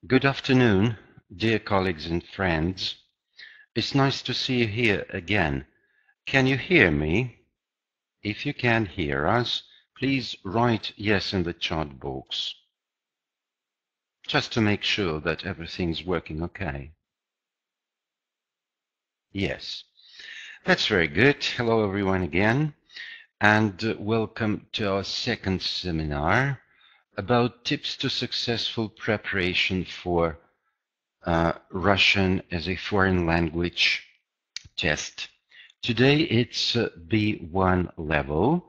Good afternoon, dear colleagues and friends. It's nice to see you here again. Can you hear me? If you can hear us, please write yes in the chat box, just to make sure that everything's working okay. Yes, that's very good. Hello everyone again, and welcome to our second seminar about tips to successful preparation for Russian as a foreign language test. Today it's B1 level.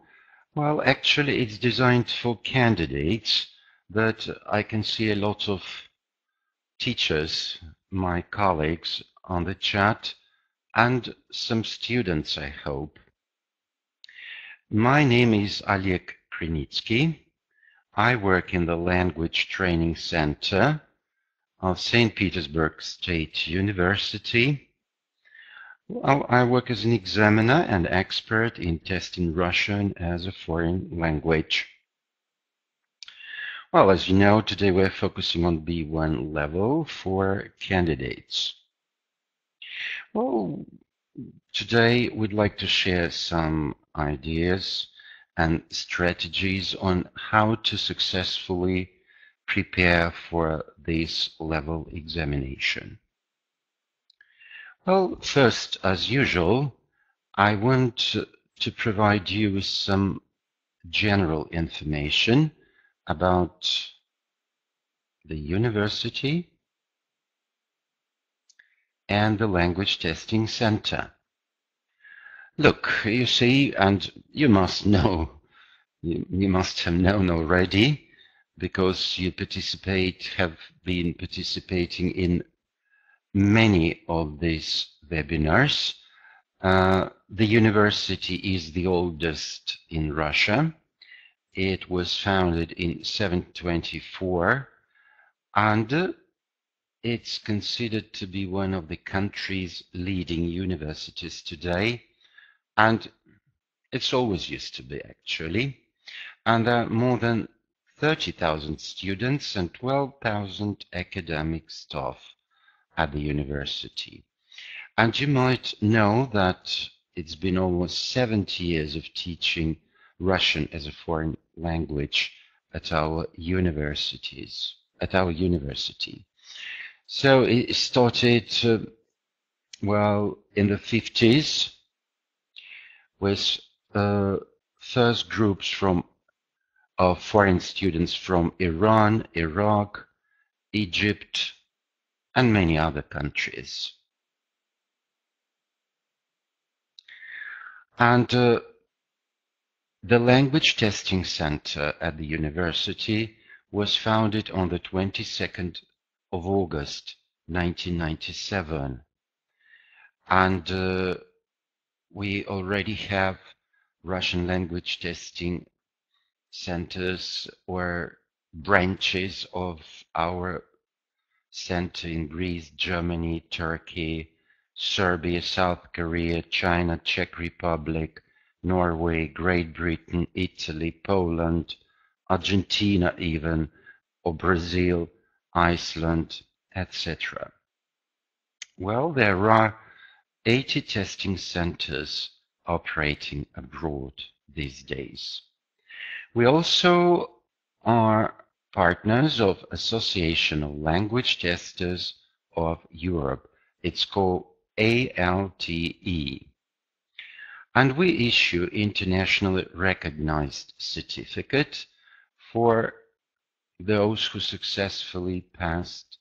Well, actually it's designed for candidates, but I can see a lot of teachers, my colleagues on the chat, and some students, I hope. My name is Oleg Krenitsky. I work in the Language Training Center of St. Petersburg State University. Well, I work as an examiner and expert in testing Russian as a foreign language. Well, as you know, today we're focusing on B1 level for candidates. Well, today we'd like to share some ideas and strategies on how to successfully prepare for this level examination. Well, first, as usual, I want to provide you with some general information about the university and the Language Testing Center. Look, you see, and you must know, you must have known already, because you have been participating in many of these webinars. The university is the oldest in Russia. It was founded in 724, and it's considered to be one of the country's leading universities today, and it's always used to be, actually. And there are more than 30,000 students and 12,000 academic staff at the university. And you might know that it's been almost 70 years of teaching Russian as a foreign language at our university. So it started, well, in the 50s with first groups of foreign students from Iran, Iraq, Egypt, and many other countries. And the Language Testing Center at the university was founded on the 22nd of August 1997. And we already have Russian language testing centers or branches of our center in Greece, Germany, Turkey, Serbia, South Korea, China, Czech Republic, Norway, Great Britain, Italy, Poland, Argentina even, or Brazil, Iceland, etc. Well, there are 80 testing centers operating abroad these days. We also are partners of Association of Language Testers of Europe. It's called ALTE. And we issue internationally recognized certificate for those who successfully passed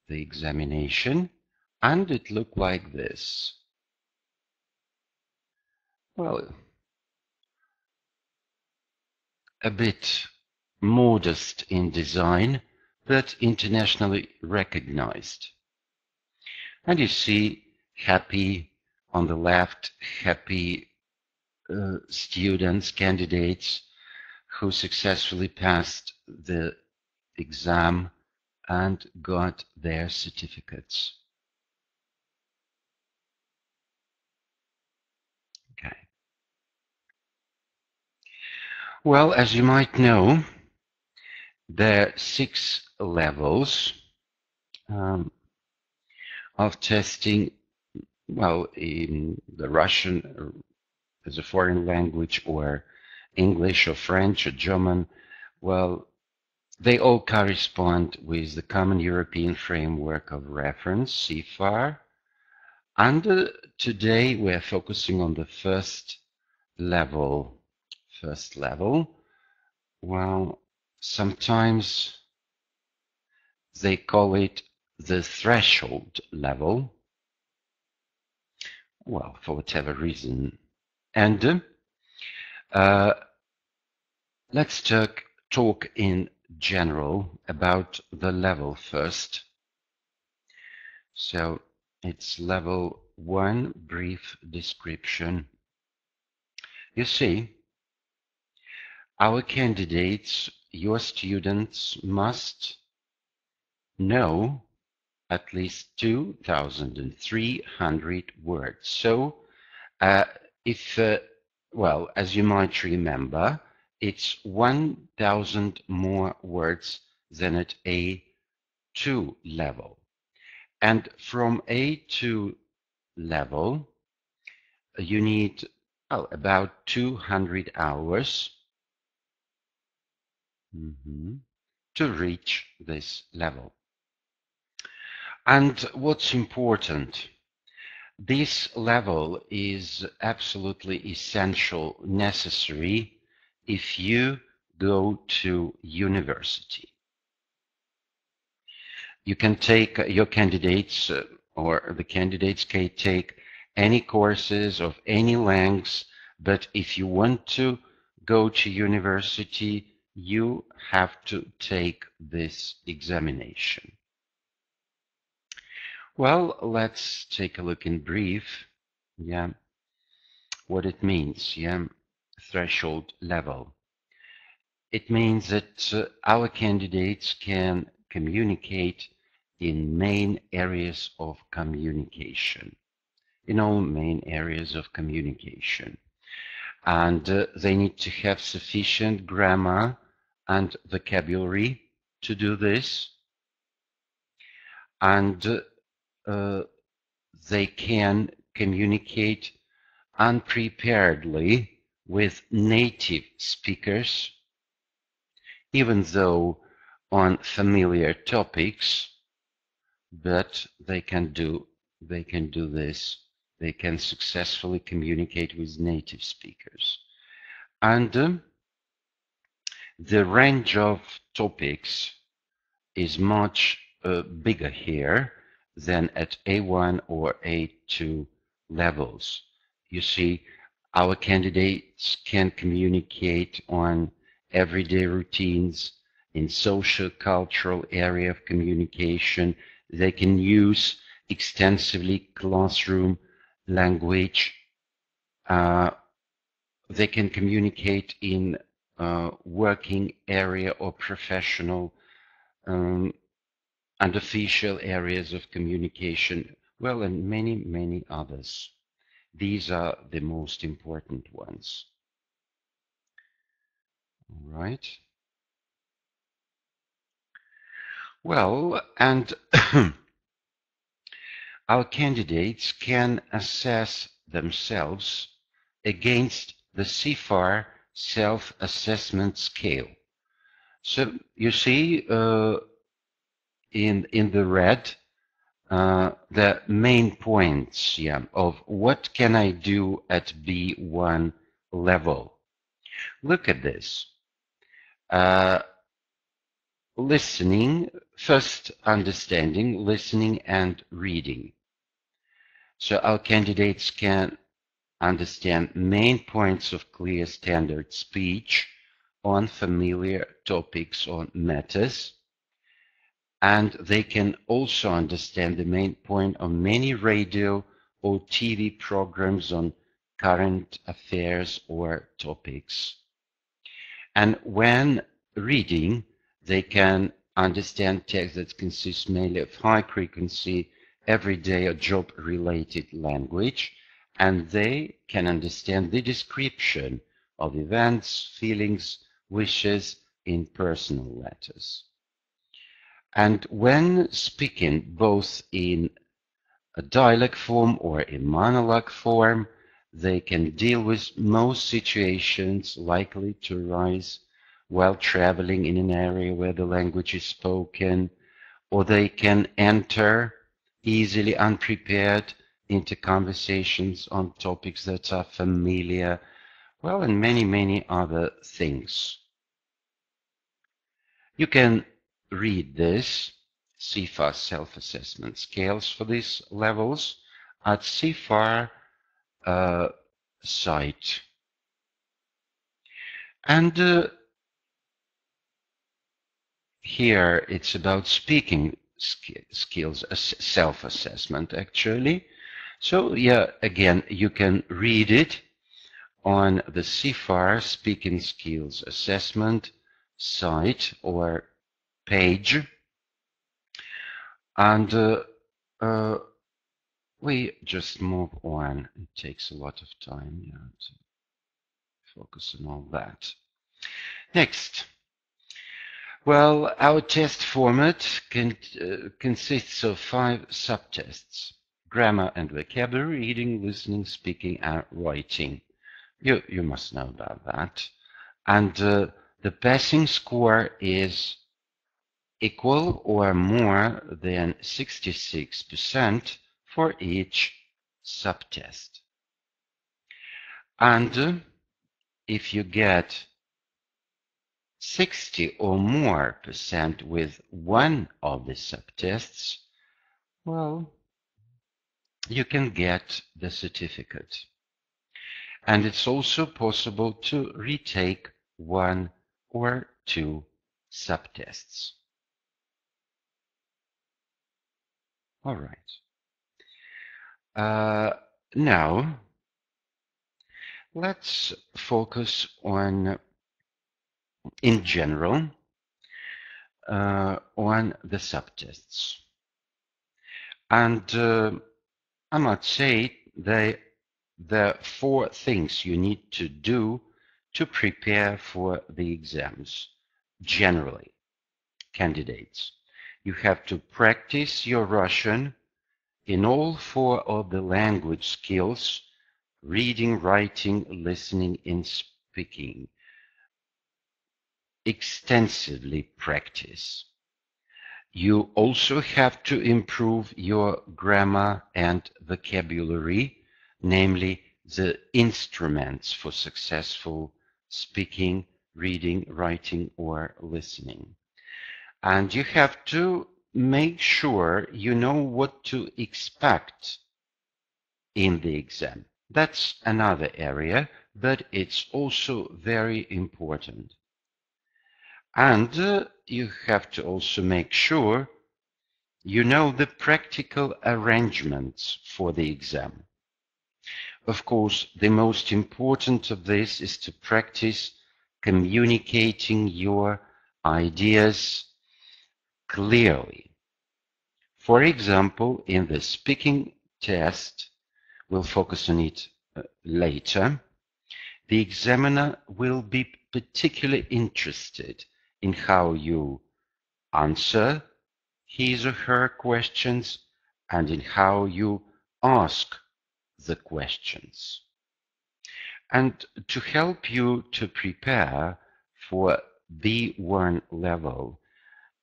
the examination, and it looked like this. Well, a bit modest in design, but internationally recognized. And you see happy on the left, happy students, candidates who successfully passed the exam and got their certificates. Okay. Well, as you might know, There are 6 levels of testing. Well, in the Russian as a foreign language, or English or French or German, well, they all correspond with the Common European Framework of Reference, CFAR. And today we're focusing on the first level. Well, sometimes they call it the threshold level, well, for whatever reason. And let's talk in general about the level first. So it's level 1, brief description. You see, our candidates, your students, must know at least 2,300 words. So well, as you might remember, it's 1,000 more words than at A2 level. And from A2 level, you need about 200 hours to reach this level. And what's important, this level is absolutely essential, necessary if you go to university. You can take your candidates, or the candidates can take any courses of any lengths, but if you want to go to university, you have to take this examination. Well, let's take a look in brief, what it means, threshold level. It means that our candidates can communicate in main areas of communication, in all main areas of communication. And they need to have sufficient grammar and vocabulary to do this. And they can communicate unpreparedly with native speakers, even though on familiar topics, but they can do this. They can successfully communicate with native speakers. And the range of topics is much bigger here than at A1 or A2 levels. You see, our candidates can communicate on everyday routines, in social cultural area of communication. They can use extensively classroom language. They can communicate in working area or professional and official areas of communication, well, and many, many others. These are the most important ones. All right. Well, and our candidates can assess themselves against the CFAR self-assessment scale. So you see in the red the main points of what can I do at B1 level. Look at this. Listening, first understanding, listening and reading. So our candidates can understand main points of clear standard speech on familiar topics or matters, and they can also understand the main point of many radio or TV programs on current affairs or topics. And when reading, they can understand text that consists mainly of high frequency, everyday or job-related language, and they can understand the description of events, feelings, wishes, in personal letters. And when speaking both in a dialogue form or in monologue form, they can deal with most situations likely to arise while traveling in an area where the language is spoken, or they can enter easily unprepared into conversations on topics that are familiar, well, and many, many other things. You can read this CFAR self-assessment scales for these levels at CFAR site. And here it's about speaking skills, self-assessment actually. So yeah, again, you can read it on the CFAR Speaking Skills Assessment site or page. And we just move on. It takes a lot of time, yeah, to focus on all that. Next. Well, our test format consists of 5 subtests: grammar and vocabulary, reading, listening, speaking, and writing. You must know about that. And the passing score is equal or more than 66% for each subtest. And if you get 60 or more % with one of the subtests, well, you can get the certificate. And it's also possible to retake 1 or 2 subtests. All right. Now, let's focus on, in general, on the subtests. And I might say there are 4 things you need to do to prepare for the exams. Generally, candidates, you have to practice your Russian in all 4 of the language skills: reading, writing, listening, and speaking. Extensively practice. You also have to improve your grammar and vocabulary, namely the instruments for successful speaking, reading, writing, or listening. And you have to make sure you know what to expect in the exam. That's another area, but it's also very important. And you have to also make sure you know the practical arrangements for the exam. Of course, the most important of this is to practice communicating your ideas clearly. For example, in the speaking test, we'll focus on it later, the examiner will be particularly interested in how you answer his or her questions and in how you ask the questions. And to help you to prepare for B1 level,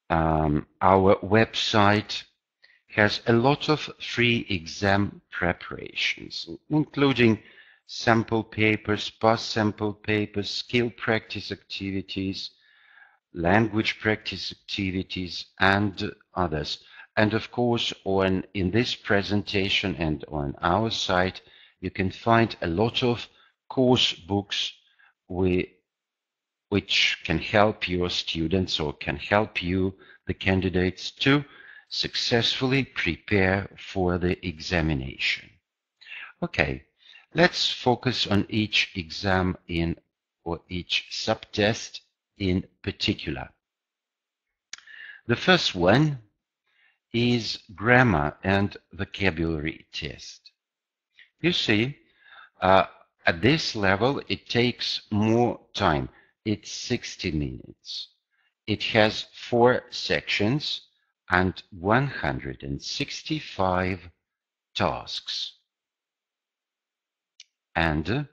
our website has a lot of free exam preparations, including sample papers, past sample papers, skill practice activities, language practice activities, and others. And of course, in this presentation and on our site, you can find a lot of course books which can help your students or can help you, the candidates, to successfully prepare for the examination. Okay, let's focus on each exam or each subtest in particular. The first one is grammar and vocabulary test. You see, at this level, it takes more time. it's 60 minutes. It has 4 sections and 165 tasks. And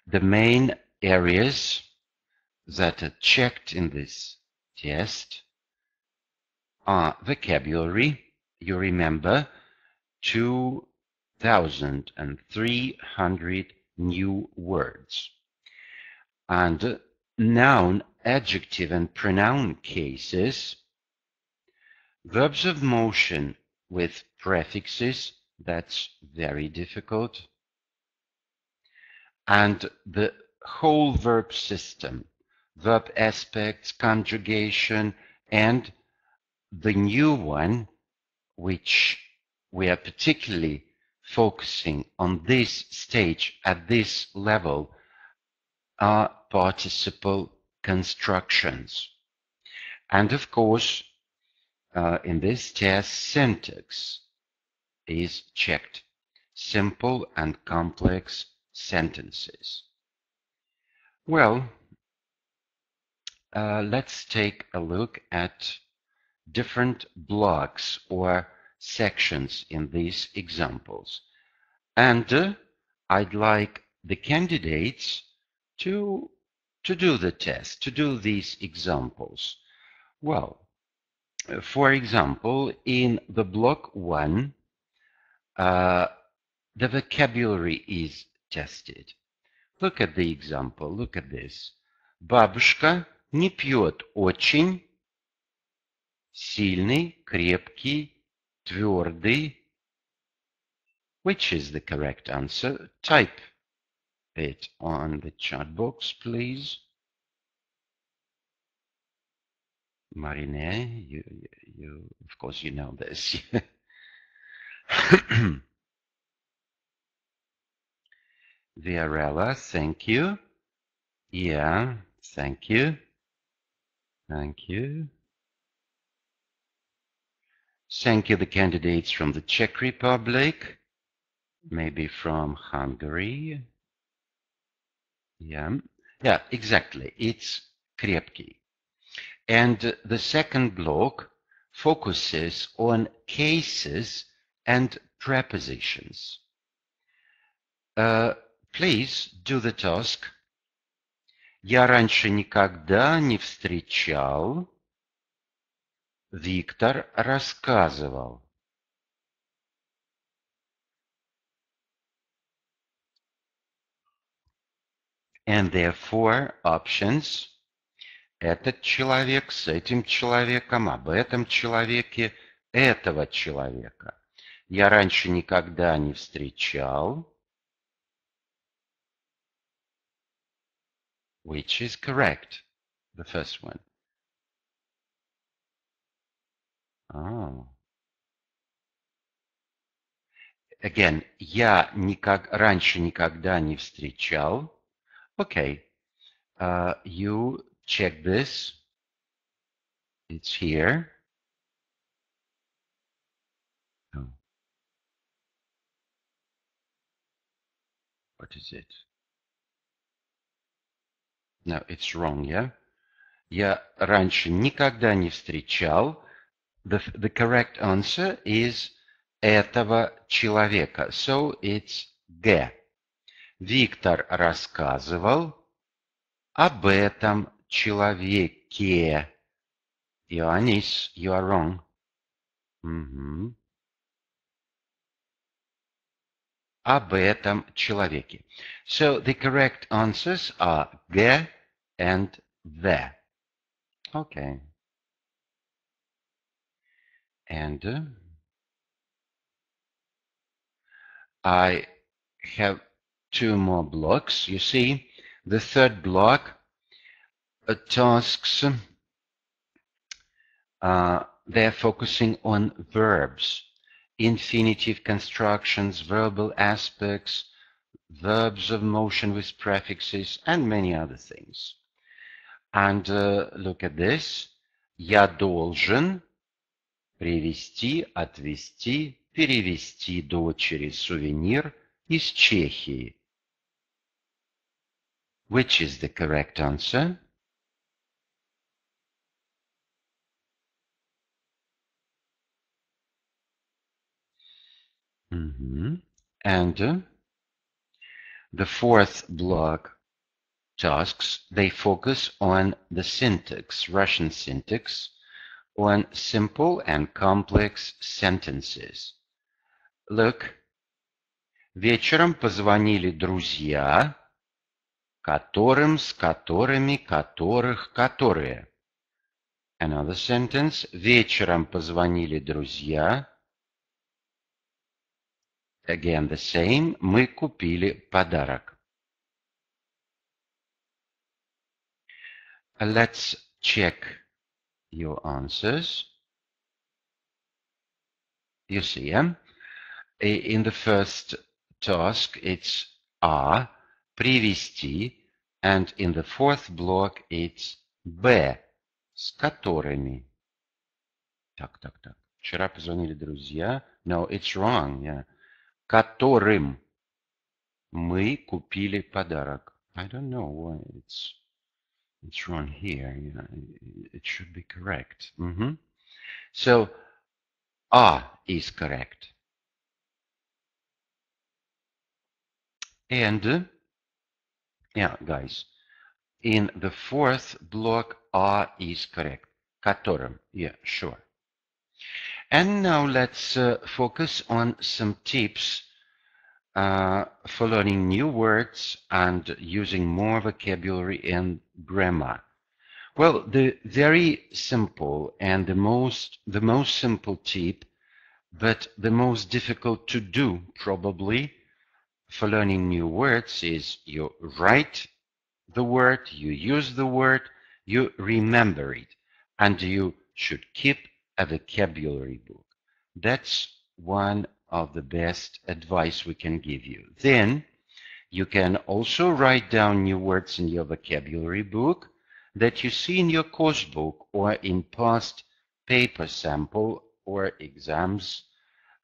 the main areas that are checked in this test are vocabulary. You remember 2,300 new words. And noun, adjective, and pronoun cases, verbs of motion with prefixes, that's very difficult, and the whole verb system, verb aspects, conjugation, and the new one, which we are particularly focusing on this stage, at this level, are participle constructions. And of course, in this test, syntax is checked. Simple and complex sentences. Well, let's take a look at different blocks or sections in these examples. And I'd like the candidates to do the test, to do these examples. Well, for example, in the block 1, the vocabulary is tested. Look at the example, look at this. Бабушка не пьет очень сильный, крепкий, твердый. Which is the correct answer? Type it on the chat box, please. Marine, you of course you know this. Viorella, thank you. Yeah, thank you. Thank you. Thank you, the candidates from the Czech Republic, maybe from Hungary. Yeah, exactly. It's крепкий. And the second block focuses on cases and prepositions. Please do the task. Я раньше никогда не встречал. Виктор рассказывал. And there are 4 options. Этот человек с этим человеком, об этом человеке, этого человека. Я раньше никогда не встречал. Which is correct? The first one. Oh. Again, я раньше никогда не встречал. Okay. You check this. It's here. Oh. What is it? No, it's wrong, yeah? Я раньше никогда не встречал. The correct answer is этого человека. So it's G. Виктор рассказывал об этом человеке. Ioannis, you are wrong. Об этом человеке. So the correct answers are G and the. Okay. And I have 2 more blocks. You see, the third block tasks, they're focusing on verbs, infinitive constructions, verbal aspects, verbs of motion with prefixes, and many other things. And look at this. Я должен привезти, отвезти, перевезти дочери сувенир из Чехии. Which is the correct answer? And the fourth block tasks, they focus on the syntax, Russian syntax, on simple and complex sentences. Look, вечером позвонили друзья, которым, с которыми, которых, которые. Another sentence. Вечером позвонили друзья. Again the same. Мы купили подарок. Let's check your answers. You see, in the first task it's A, привести, and in the fourth block it's B, с которыми. Так. Вчера позвонили друзья. No, it's wrong, yeah. Которым мы купили подарок. I don't know why it's wrong here. Yeah, it should be correct. So, A is correct. And, yeah, guys, in the fourth block, A is correct. Которым, yeah, sure. And now let's focus on some tips for learning new words and using more vocabulary and grammar. Well, the very simple and the most simple tip, but the most difficult to do probably for learning new words is you write the word, you use the word, you remember it, and you should keep a vocabulary book. That's one of the best advice we can give you. Then you can also write down new words in your vocabulary book that you see in your course book or in past paper sample or exams,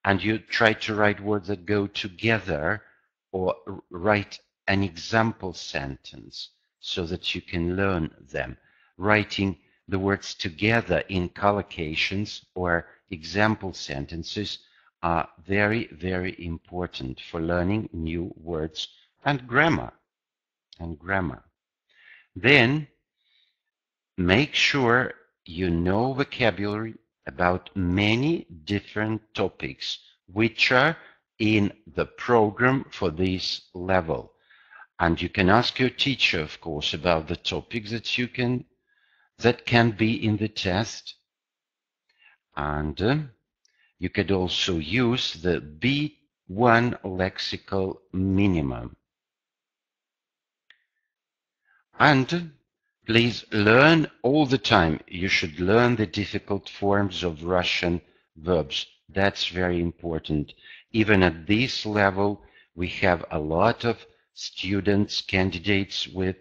and you try to write words that go together or write an example sentence so that you can learn them. Writing the words together in collocations or example sentences are very, very important for learning new words and grammar. Then make sure you know vocabulary about many different topics which are in the program for this level. And you can ask your teacher, of course, about the topics that can be in the test. And you could also use the B1 lexical minimum. And please learn all the time. You should learn the difficult forms of Russian verbs. That's very important. Even at this level, we have a lot of students, candidates with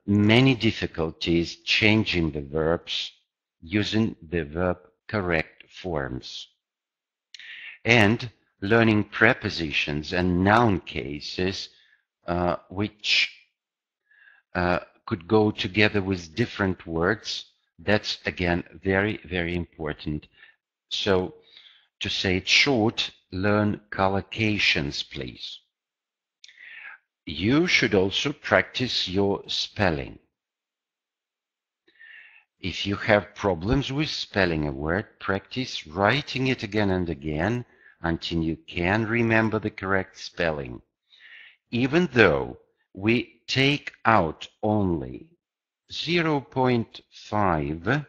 many difficulties changing the verbs, using the verb correct forms. And learning prepositions and noun cases which could go together with different words. That's, again, very, very important. So, to say it short, learn collocations, please. You should also practice your spelling. If you have problems with spelling a word, practice writing it again and again until you can remember the correct spelling. Even though we take out only 0.5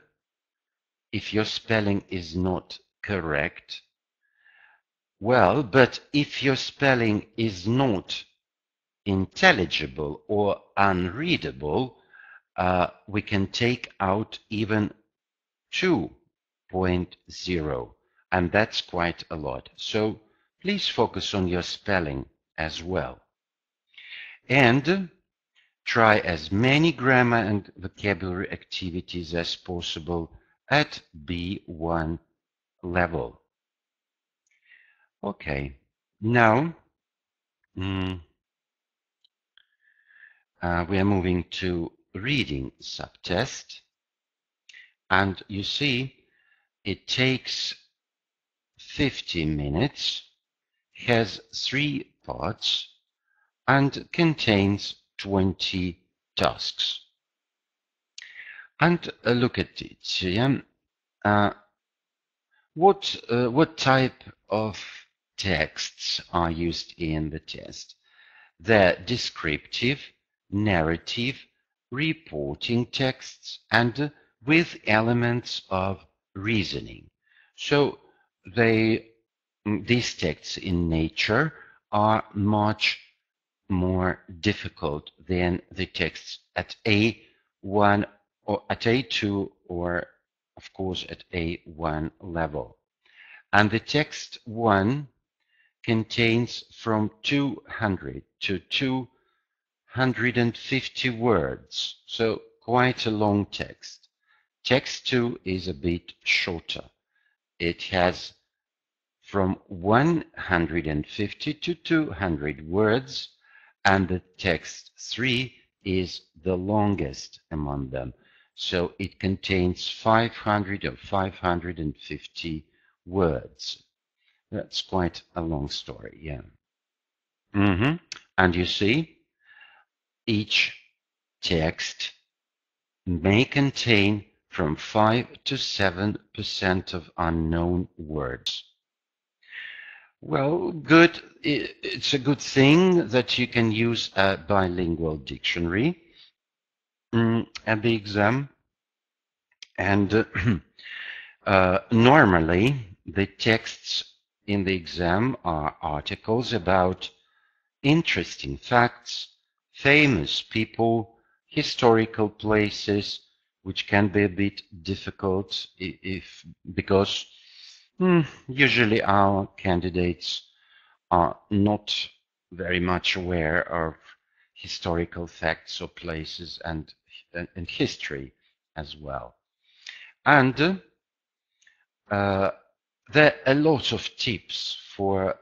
if your spelling is not correct, well, but if your spelling is not intelligible or unreadable, we can take out even 2.0, and that's quite a lot. So please focus on your spelling as well. And try as many grammar and vocabulary activities as possible at B1 level. Okay, now we are moving to reading subtest, and you see it takes 50 minutes has 3 parts and contains 20 tasks. And look at it. Yeah? What type of texts are used in the test? They're descriptive, narrative, reporting texts, and with elements of reasoning. So these texts in nature are much more difficult than the texts at A1 or at A2 or of course at A1 level. And the text 1 contains from 200 to 250 words, so quite a long text. Text 2 is a bit shorter. It has from 150 to 200 words, and the text 3 is the longest among them. So it contains 500 or 550 words. That's quite a long story, yeah. And you see, each text may contain from 5 to 7% of unknown words. Well, good. It's a good thing that you can use a bilingual dictionary at the exam. And normally, the texts in the exam are articles about interesting facts, famous people, historical places, which can be a bit difficult because usually our candidates are not very much aware of historical facts or places and history as well. And there are a lot of tips for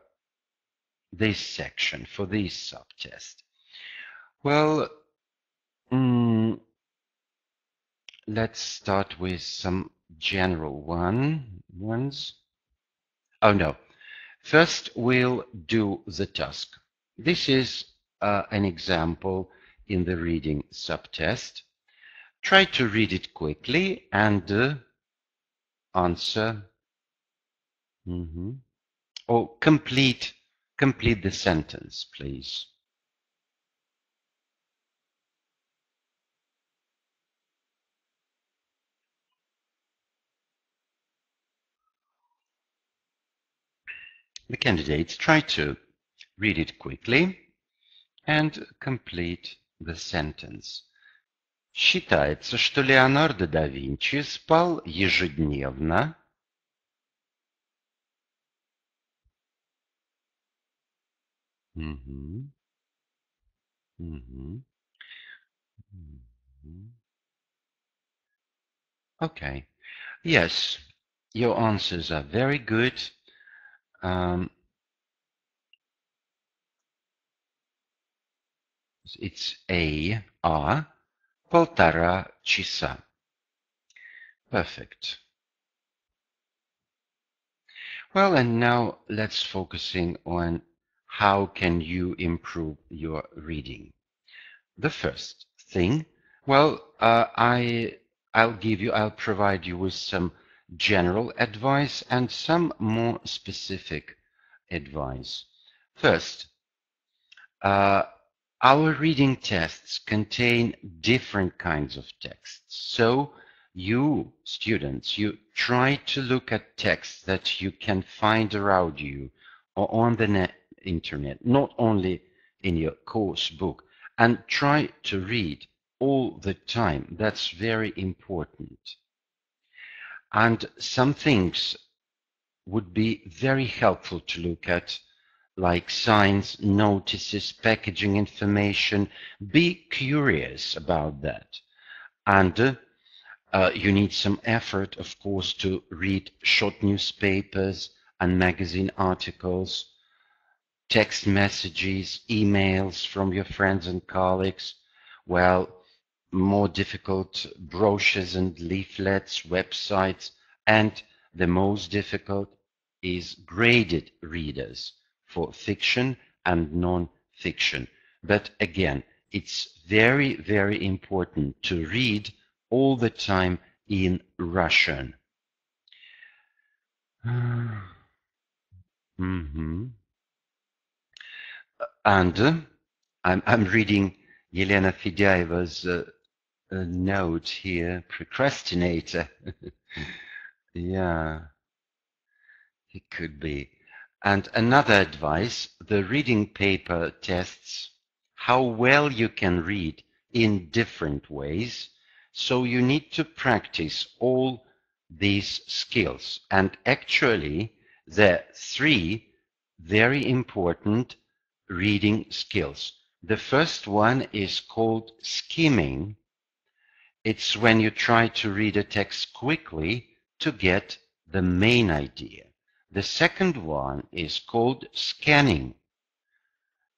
this section, for this subtest. Well, let's start with some general ones. Oh no. First, we'll do the task. This is an example in the reading subtest. Try to read it quickly and answer. Or complete the sentence, please. The candidates try to read it quickly and complete the sentence. Считается, что Леонардо да Винчи спал ежедневно. Okay. Yes, your answers are very good. It's A, полтора часа. Perfect. Well, and now let's focusing on how can you improve your reading. The first thing, well, I'll provide you with some general advice and some more specific advice. First, our reading tests contain different kinds of texts. So you, students, you try to look at texts that you can find around you or on the internet, not only in your course book, and try to read all the time. That's very important. And some things would be very helpful to look at, like signs, notices, packaging information. Be curious about that. And you need some effort, of course, to read short newspapers and magazine articles, text messages, emails from your friends and colleagues. Well, more difficult, brochures and leaflets, websites, and the most difficult is graded readers for fiction and non-fiction. But again, it's very, very important to read all the time in Russian. And I'm reading Yelena Fedyaeva's note here, procrastinator. Yeah, it could be. And another advice, the reading paper tests how well you can read in different ways, so you need to practice all these skills. And actually, there are 3 very important reading skills. The first one is called skimming. It's when you try to read a text quickly to get the main idea. The second one is called scanning.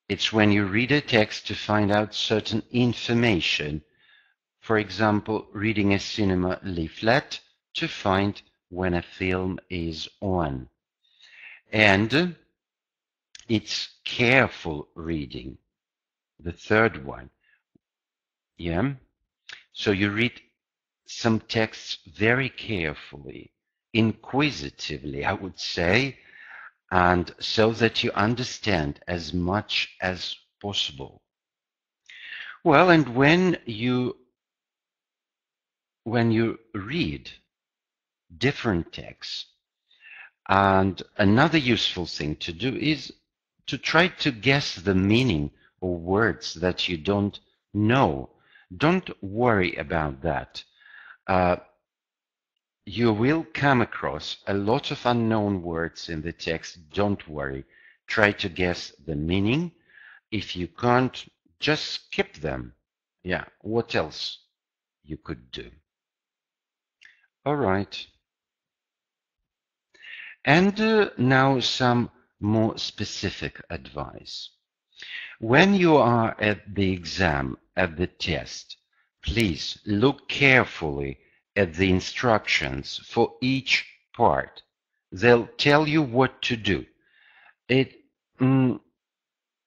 It's when you read a text to find out certain information. For example, reading a cinema leaflet to find when a film is on. And it's careful reading, the third one. Yeah? So you read some texts very carefully, inquisitively, I would say, and so that you understand as much as possible. Well, and when you read different texts, and another useful thing to do is to try to guess the meaning of words that you don't know. Don't worry about that. You will come across a lot of unknown words in the text. Don't worry. Try to guess the meaning. If you can't, just skip them. Yeah, what else you could do? All right. And now some more specific advice. When you are at the exam, at the test, please look carefully at the instructions for each part. They'll tell you what to do.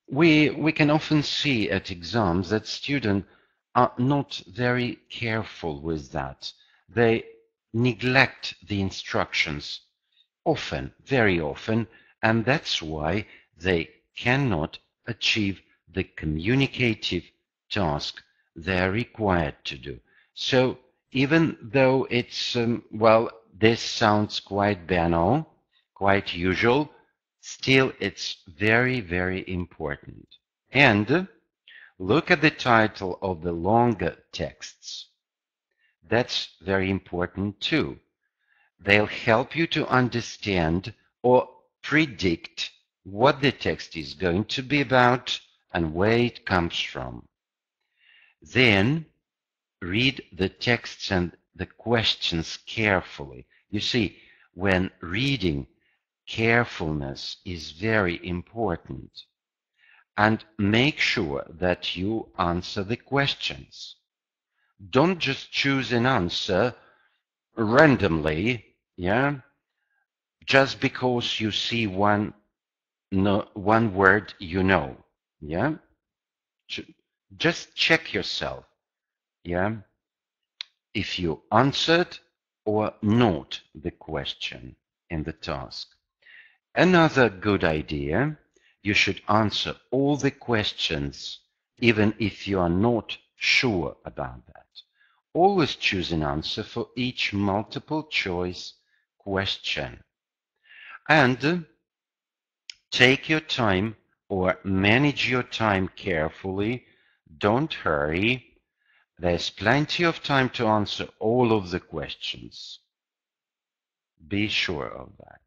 We can often see at exams that students are not very careful with that. They neglect the instructions often, very often, and that's why they cannot achieve the communicative task they're required to do. So even though it's, well, this sounds quite banal, quite usual, still it's very, very important. And look at the title of the longer texts. That's very important too. They'll help you to understand or predict what the text is going to be about and where it comes from. Then read the texts and the questions carefully. You see, when reading, carefulness is very important. And make sure that you answer the questions. Don't just choose an answer randomly, yeah, just because you see one word you know, yeah. Just check yourself, yeah, if you answered or not the question in the task. Another good idea, you should answer all the questions, even if you are not sure about that. Always choose an answer for each multiple choice question. And take your time or manage your time carefully. Don't hurry. There's plenty of time to answer all of the questions. Be sure of that.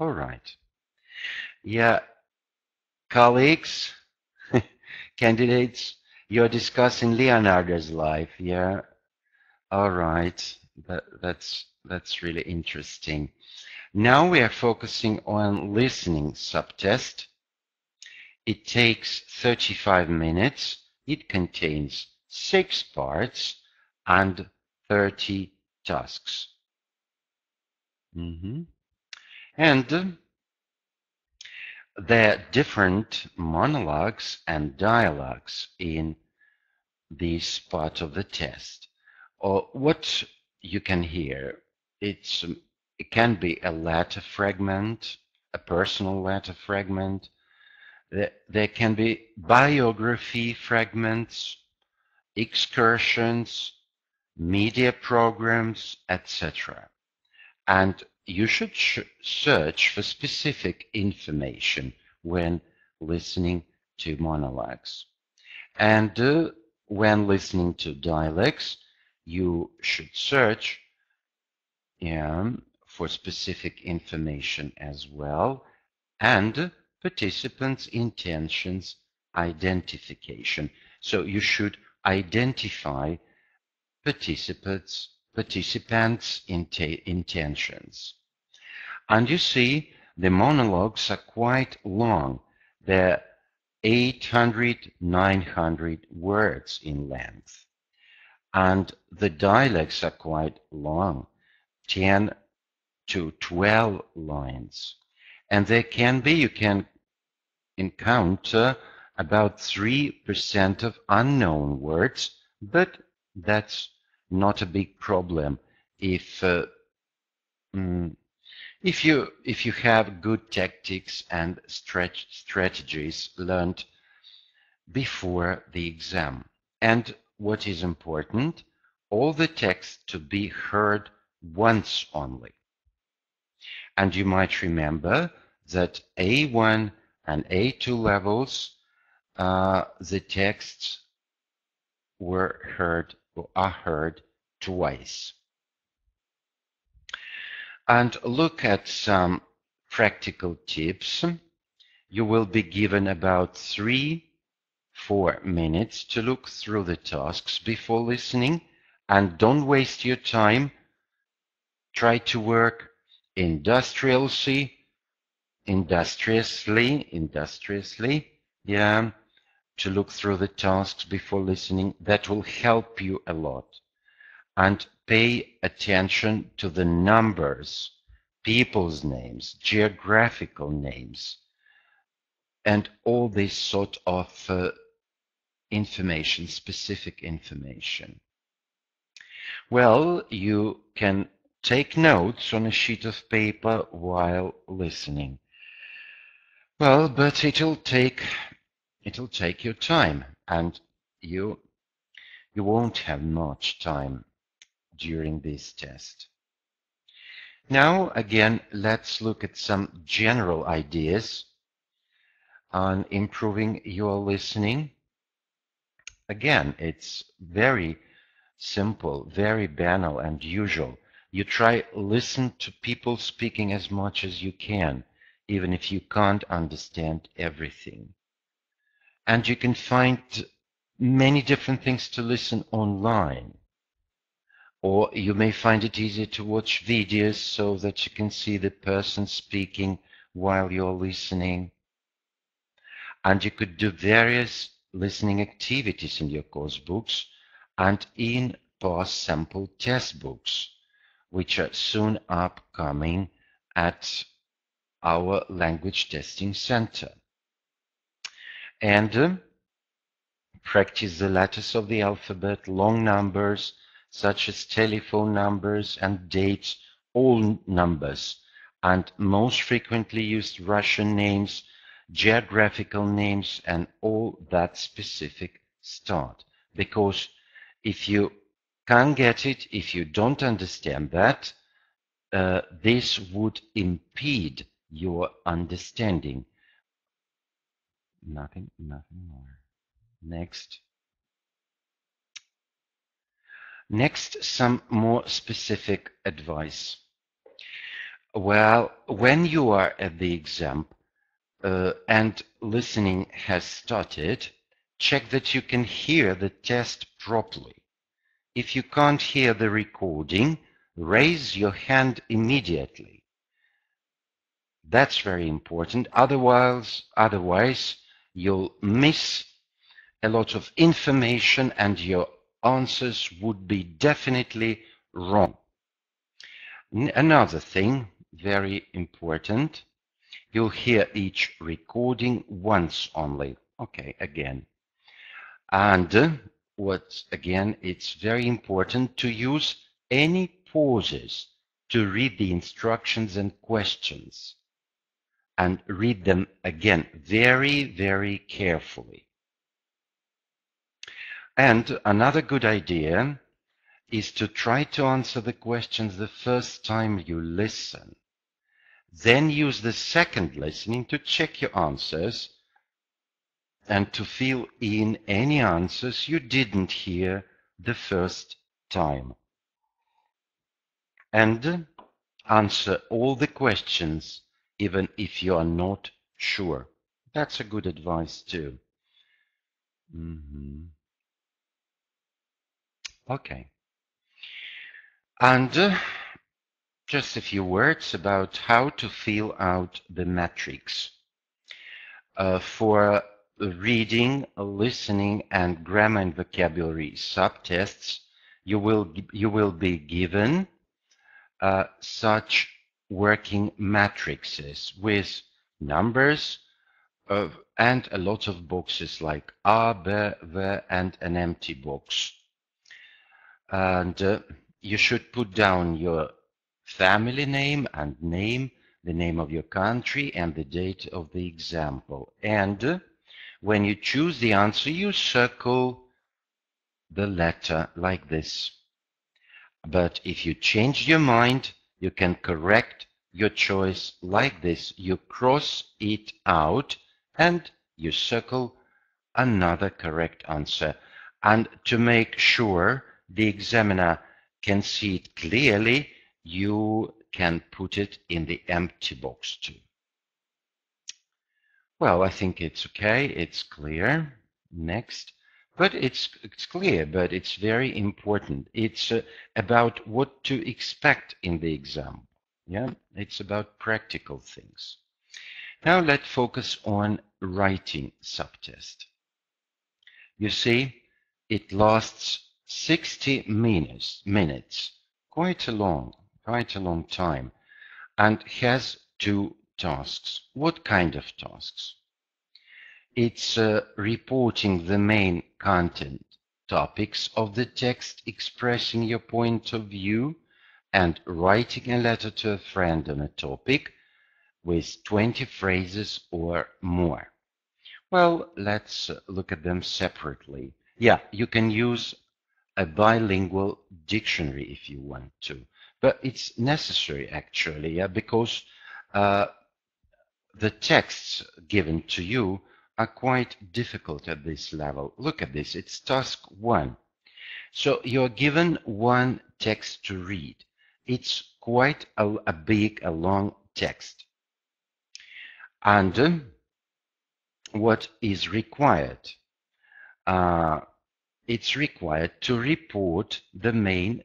All right. Yeah, colleagues, candidates, you're discussing Leonardo's life, yeah? All right. That's really interesting. Now we are focusing on listening subtest. It takes 35 minutes. It contains 6 parts and 30 tasks. And There are different monologues and dialogues in this part of the test. Or what you can hear, it can be a letter fragment, a personal letter fragment. There can be biography fragments, excursions, media programs, etc. And you should search for specific information when listening to monologues. And when listening to dialects, you should search for specific information as well, and participants' intentions identification. So you should identify participants' intentions. And you see, the monologues are quite long. They're 800, 900 words in length. And the dialects are quite long, 10 to 12 lines. And there can be, you can encounter about 3% of unknown words, but that's not a big problem if you have good tactics and strategies learned before the exam. And what is important, all the text to be heard once only. And you might remember that A1 and A2 levels, the texts were heard or are heard twice. And look at some practical tips. You will be given about 3-4 minutes to look through the tasks before listening, and don't waste your time. Try to work industriously, to look through the tasks before listening. That will help you a lot. And pay attention to the numbers, people's names, geographical names, and all this sort of information, specific information. Well, you can take notes on a sheet of paper while listening. Well, but it'll take your time, and you won't have much time during this test. Now, again, let's look at some general ideas on improving your listening. Again, it's very simple, very banal and usual. You try listen to people speaking as much as you can, even if you can't understand everything. And you can find many different things to listen online. Or you may find it easier to watch videos so that you can see the person speaking while you're listening. And you could do various listening activities in your course books and in past sample test books, which are soon upcoming at our language testing center. And practice the letters of the alphabet, long numbers, such as telephone numbers and dates, all numbers, and most frequently used Russian names, geographical names, and all that specific start. Because if you can't get it, if you don't understand that, this would impede your understanding. Nothing more. Next. Next, some more specific advice. Well, when you are at the exam and listening has started, check that you can hear the test properly. If you can't hear the recording, raise your hand immediately. That's very important. Otherwise, you'll miss a lot of information and your answers would be definitely wrong. Another thing, very important, You'll hear each recording once only. Okay, again. And again, it's very important to use any pauses to read the instructions and questions and read them again very, very carefully. And another good idea is to try to answer the questions the first time you listen. Then use the second listening to check your answers and to fill in any answers you didn't hear the first time. And answer all the questions even if you are not sure. That's a good advice too. Okay. And just a few words about how to fill out the matrix. For reading, listening, and grammar and vocabulary subtests, you will be given such working matrices with numbers and a lot of boxes like A, B, V, and an empty box. And you should put down your family name and the name of your country, and the date of the example. And when you choose the answer, you circle the letter like this. But if you change your mind, you can correct your choice like this. You cross it out and you circle another correct answer. And to make sure the examiner can see it clearly, you can put it in the empty box too. Well, I think it's okay. It's clear. Next. But it's clear, but it's very important. It's about what to expect in the exam. Yeah, it's about practical things. Now let's focus on writing subtest. You see, it lasts 60 minutes, quite a long time, and has two tasks. What kind of tasks? It's reporting the main content topics of the text, expressing your point of view, and writing a letter to a friend on a topic with 20 phrases or more. Well, let's look at them separately. Yeah, you can use a bilingual dictionary if you want to, but it's necessary actually, yeah, because the texts given to you are quite difficult at this level. Look at this, it's task 1. So you're given one text to read. It's quite a big, a long text. And what is required? It's required to report the main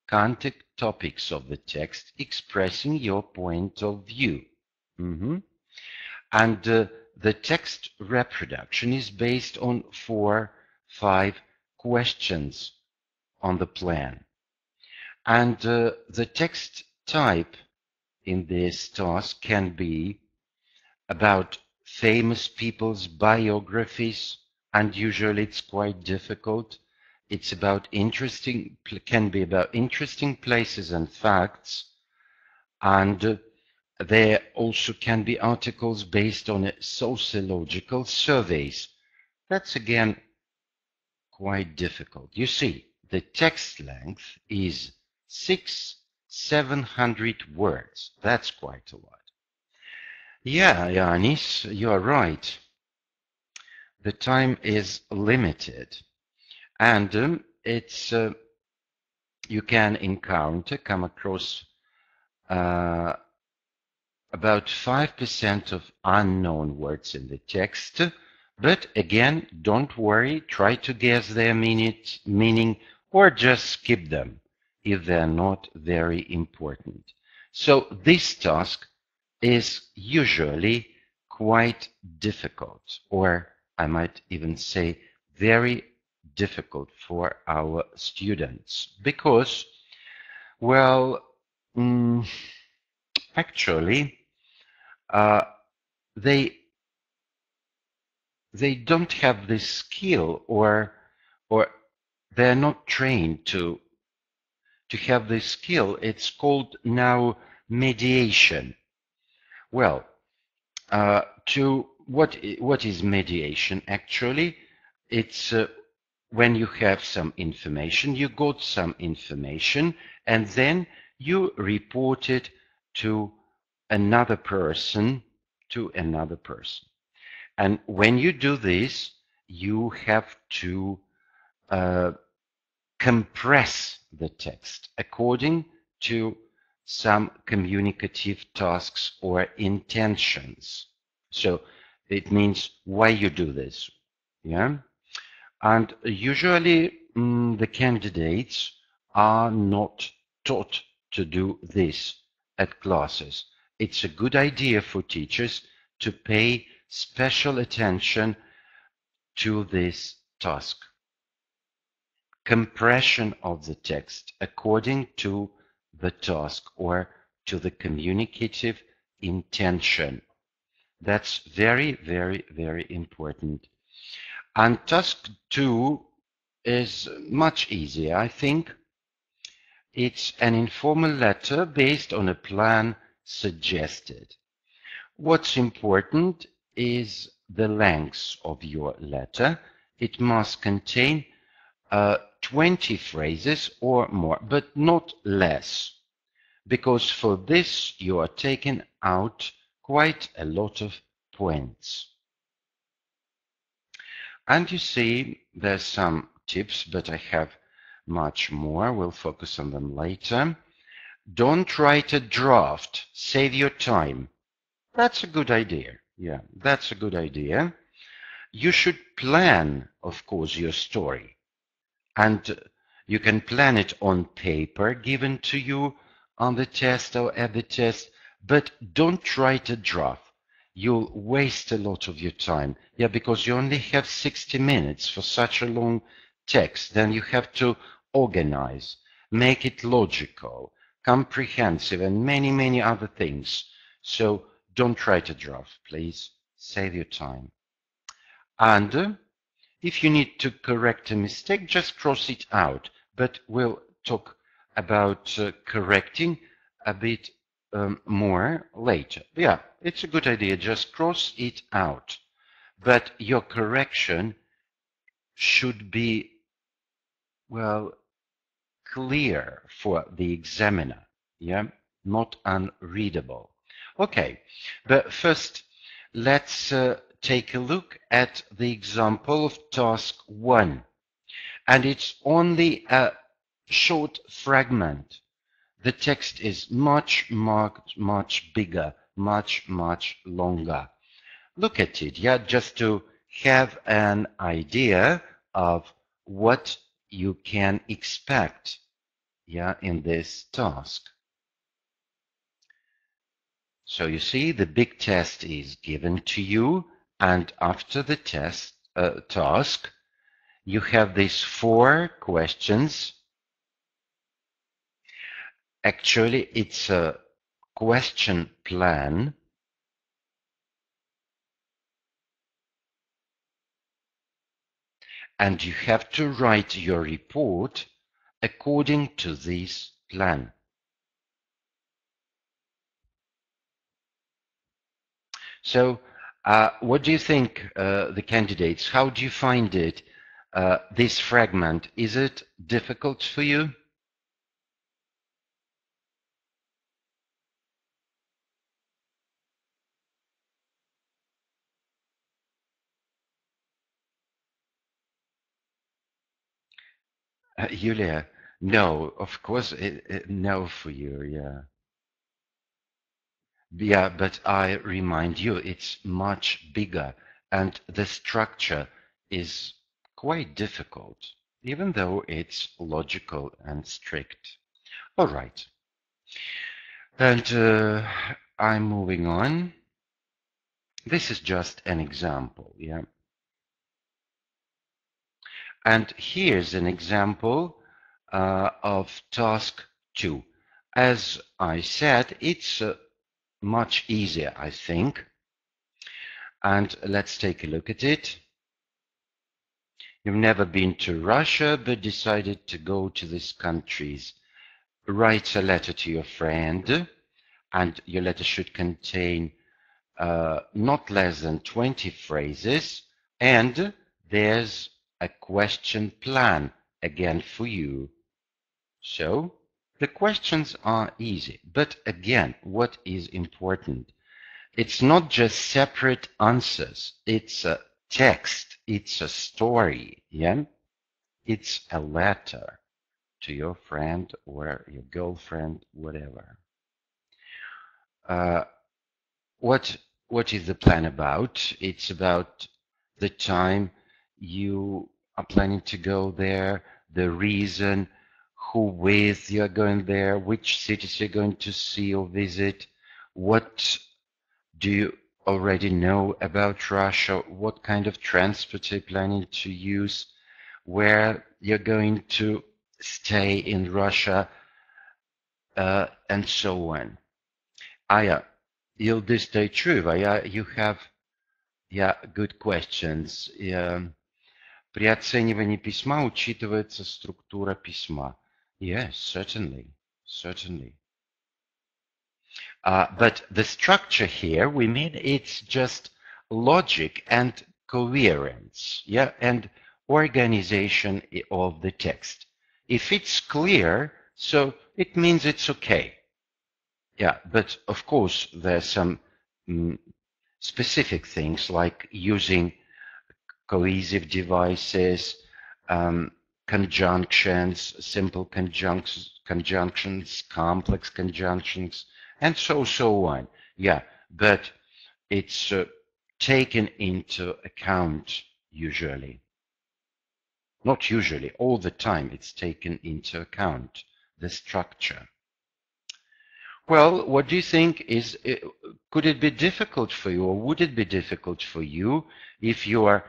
content topics of the text, expressing your point of view. And the text reproduction is based on 4-5 questions on the plan. And the text type in this task can be about famous people's biographies, and usually it's quite difficult. It's about can be about interesting places and facts, and there also can be articles based on sociological surveys. That's again quite difficult. You see, the text length is 600-700 words. That's quite a lot. Yeah, Yanis, you are right. The time is limited, and it's you can come across about 5% of unknown words in the text. But again, don't worry, try to guess their meaning or just skip them if they're not very important. So this task is usually quite difficult, or I might even say very difficult for our students because, well, actually, they don't have this skill, or they're not trained to have this skill. It's called now mediation. Well, what is mediation actually? It's when you have some information, you got some information, and then you report it to another person, And when you do this, you have to compress the text according to some communicative tasks or intentions. So it means why you do this, yeah? And usually the candidates are not taught to do this at classes. It's a good idea for teachers to pay special attention to this task. Compression of the text according to the task or to the communicative intention. That's very, very, very important. And task 2 is much easier, I think. It's an informal letter based on a plan suggested. What's important is the length of your letter. It must contain 20 phrases or more, but not less, because for this you are taking out quite a lot of points. And you see, there's some tips, but I have much more. We'll focus on them later. Don't write a draft. Save your time. That's a good idea. Yeah, that's a good idea. You should plan, of course, your story. And you can plan it on paper given to you on the test or at the test, but don't write a draft. You'll waste a lot of your time. Yeah, because you only have 60 minutes for such a long text. Then you have to organize, make it logical, comprehensive, and many, many other things. So don't write a draft, please. Save your time. And if you need to correct a mistake, just cross it out. But we'll talk about correcting a bit more later. Yeah, it's a good idea. Just cross it out. But your correction should be, well, clear for the examiner. Yeah, not unreadable. Okay, but first, let's take a look at the example of task 1. And it's only a short fragment. The text is much bigger, much longer. Look at it, yeah, just to have an idea of what you can expect, yeah, in this task. So you see, the big test is given to you, and after the test task, you have these 4 questions. Actually, it's a question plan. And you have to write your report according to this plan. So, what do you think, the candidates? How do you find it, this fragment? Is it difficult for you? Yulia, no, of course, no for you, yeah. Yeah, but I remind you, it's much bigger, and the structure is quite difficult, even though it's logical and strict. All right. And I'm moving on. This is just an example, yeah. And here's an example of task 2. As I said, it's much easier, I think. And let's take a look at it. You've never been to Russia, but decided to go to these countries. Write a letter to your friend, and your letter should contain not less than 20 phrases, and there's a question plan again for you. So the questions are easy, but again, what is important? It's not just separate answers. It's a text. It's a story. Yeah, it's a letter to your friend or your girlfriend, whatever. What is the plan about? It's about the time you are planning to go there, the reason, who with you're going there, which cities you're going to see or visit, what do you already know about Russia, what kind of transport you're planning to use, where you're going to stay in Russia, and so on. You'll this stay true. You have good questions. При оценивании письма учитывается структура письма. Yes, certainly. But the structure here, we mean it's just logic and coherence, and organization of the text. If it's clear, so it means it's okay. But of course there's some specific things like using cohesive devices, conjunctions, simple conjunctions, complex conjunctions, and so on. But it's taken into account usually. Not usually, all the time it's taken into account, the structure. Well, what do you think could it be difficult for you, or would it be difficult for you if you are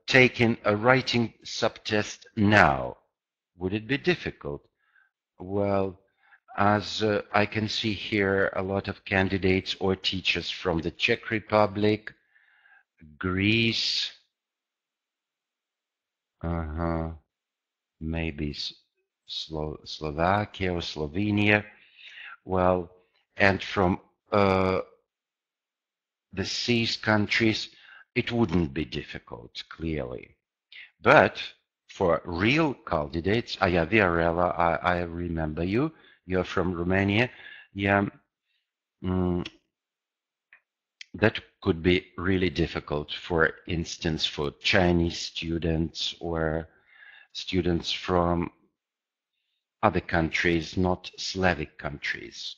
taking a writing subtest now? Would it be difficult? Well, as I can see here, a lot of candidates or teachers from the Czech Republic, Greece, maybe Slovakia or Slovenia. Well, and from the CIS countries, it wouldn't be difficult, clearly. But for real candidates, Viorela, I remember you. You're from Romania. That could be really difficult, for instance, for Chinese students or students from other countries, not Slavic countries.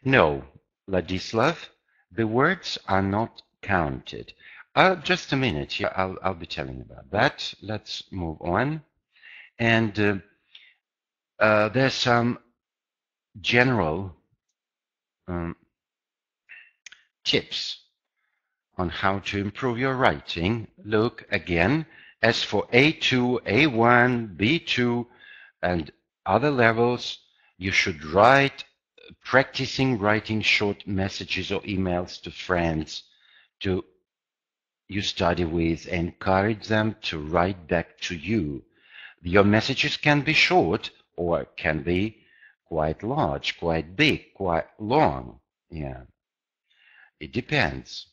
No, Ladislav, the words are not counted. Just a minute, I'll be telling about that. Let's move on. And there's some general tips on how to improve your writing. Look again, as for A2, A1, B2, and other levels, you should write, practicing writing short messages or emails to friends you study with, encourage them to write back to you. Your messages can be short or can be quite large, quite big, quite long. It depends.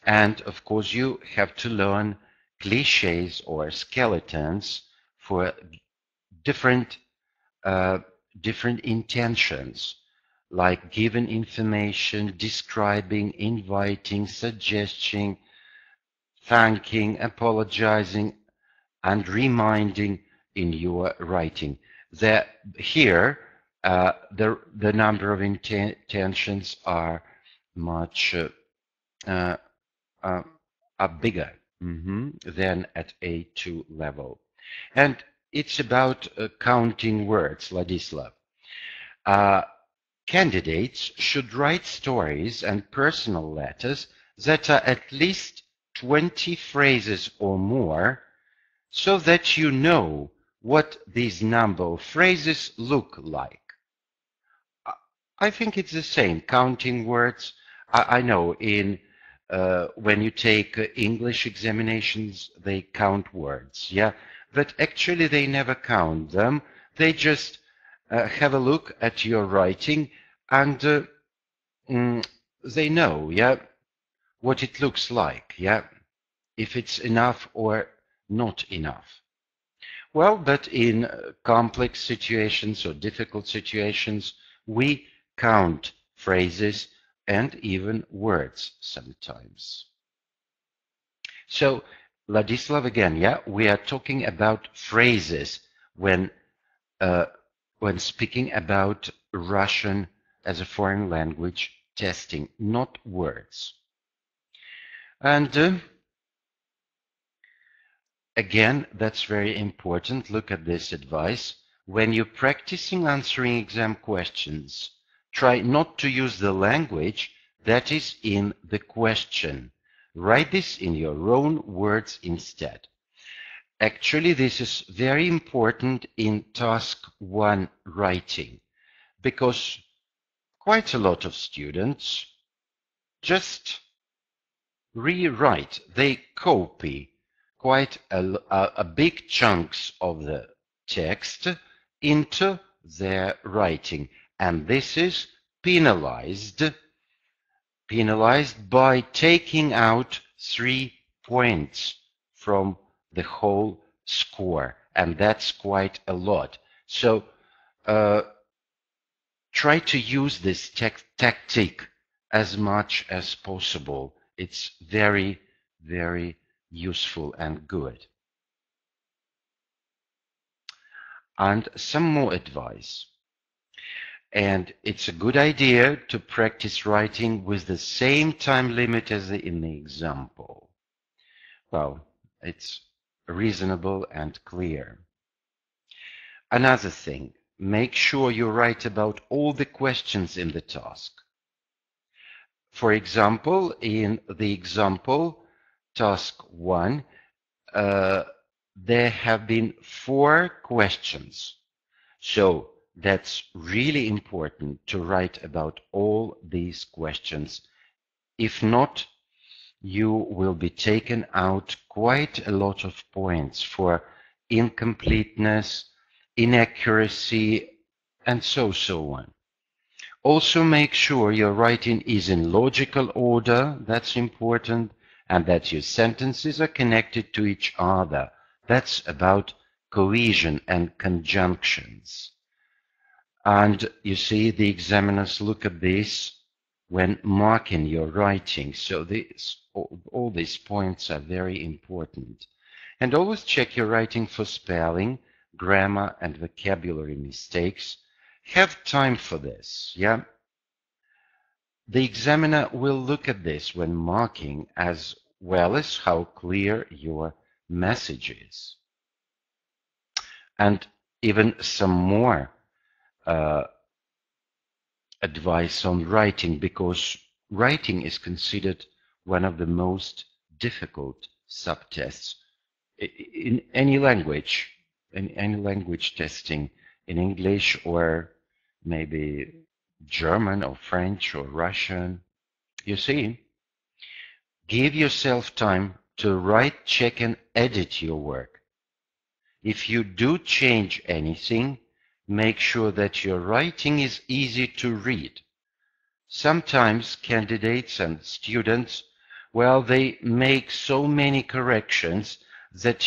And of course you have to learn cliches or skeletons for different intentions, like giving information, describing, inviting, suggesting, thanking, apologizing, and reminding in your writing. Here, the number of intentions are much bigger than at A2 level. And it's about counting words, Ladislav. Candidates should write stories and personal letters that are at least 20 phrases or more, so that you know what these number of phrases look like. I think it's the same, counting words, I know in when you take English examinations, they count words, yeah, but actually they never count them. They just have a look at your writing and they know, yeah, what it looks like, yeah, if it's enough or not enough. Well, but in complex situations or difficult situations, we count phrases and even words sometimes. So, Ladislav, again, yeah, we are talking about phrases when speaking about Russian as a foreign language testing, not words. And again, that's very important. Look at this advice. When you're practicing answering exam questions, try not to use the language that is in the question. Write this in your own words instead. Actually, this is very important in task 1 writing, because quite a lot of students just rewrite, they copy quite a big chunks of the text into their writing, and this is penalized by taking out 3 points from the whole score, and that's quite a lot. So try to use this tactic as much as possible. It's very, very useful and good. And some more advice. And it's a good idea to practice writing with the same time limit as in the example. Well, it's reasonable and clear. Another thing, make sure you write about all the questions in the task. For example, in the example, task 1, there have been 4 questions. So that's really important to write about all these questions. If not, you will be taken out quite a lot of points for incompleteness, inaccuracy, and so on. Also make sure your writing is in logical order, that's important, and that your sentences are connected to each other. That's about cohesion and conjunctions. And you see, the examiners look at this when marking your writing. So all these points are very important. And always check your writing for spelling, grammar, and vocabulary mistakes. Have time for this, yeah? The examiner will look at this when marking, as well as how clear your message is. And even some more advice on writing, because writing is considered one of the most difficult subtests in any language, testing, in English or maybe German or French or Russian. You see, give yourself time to write, check, and edit your work. If you do change anything, make sure that your writing is easy to read. Sometimes candidates and students, well, they make so many corrections that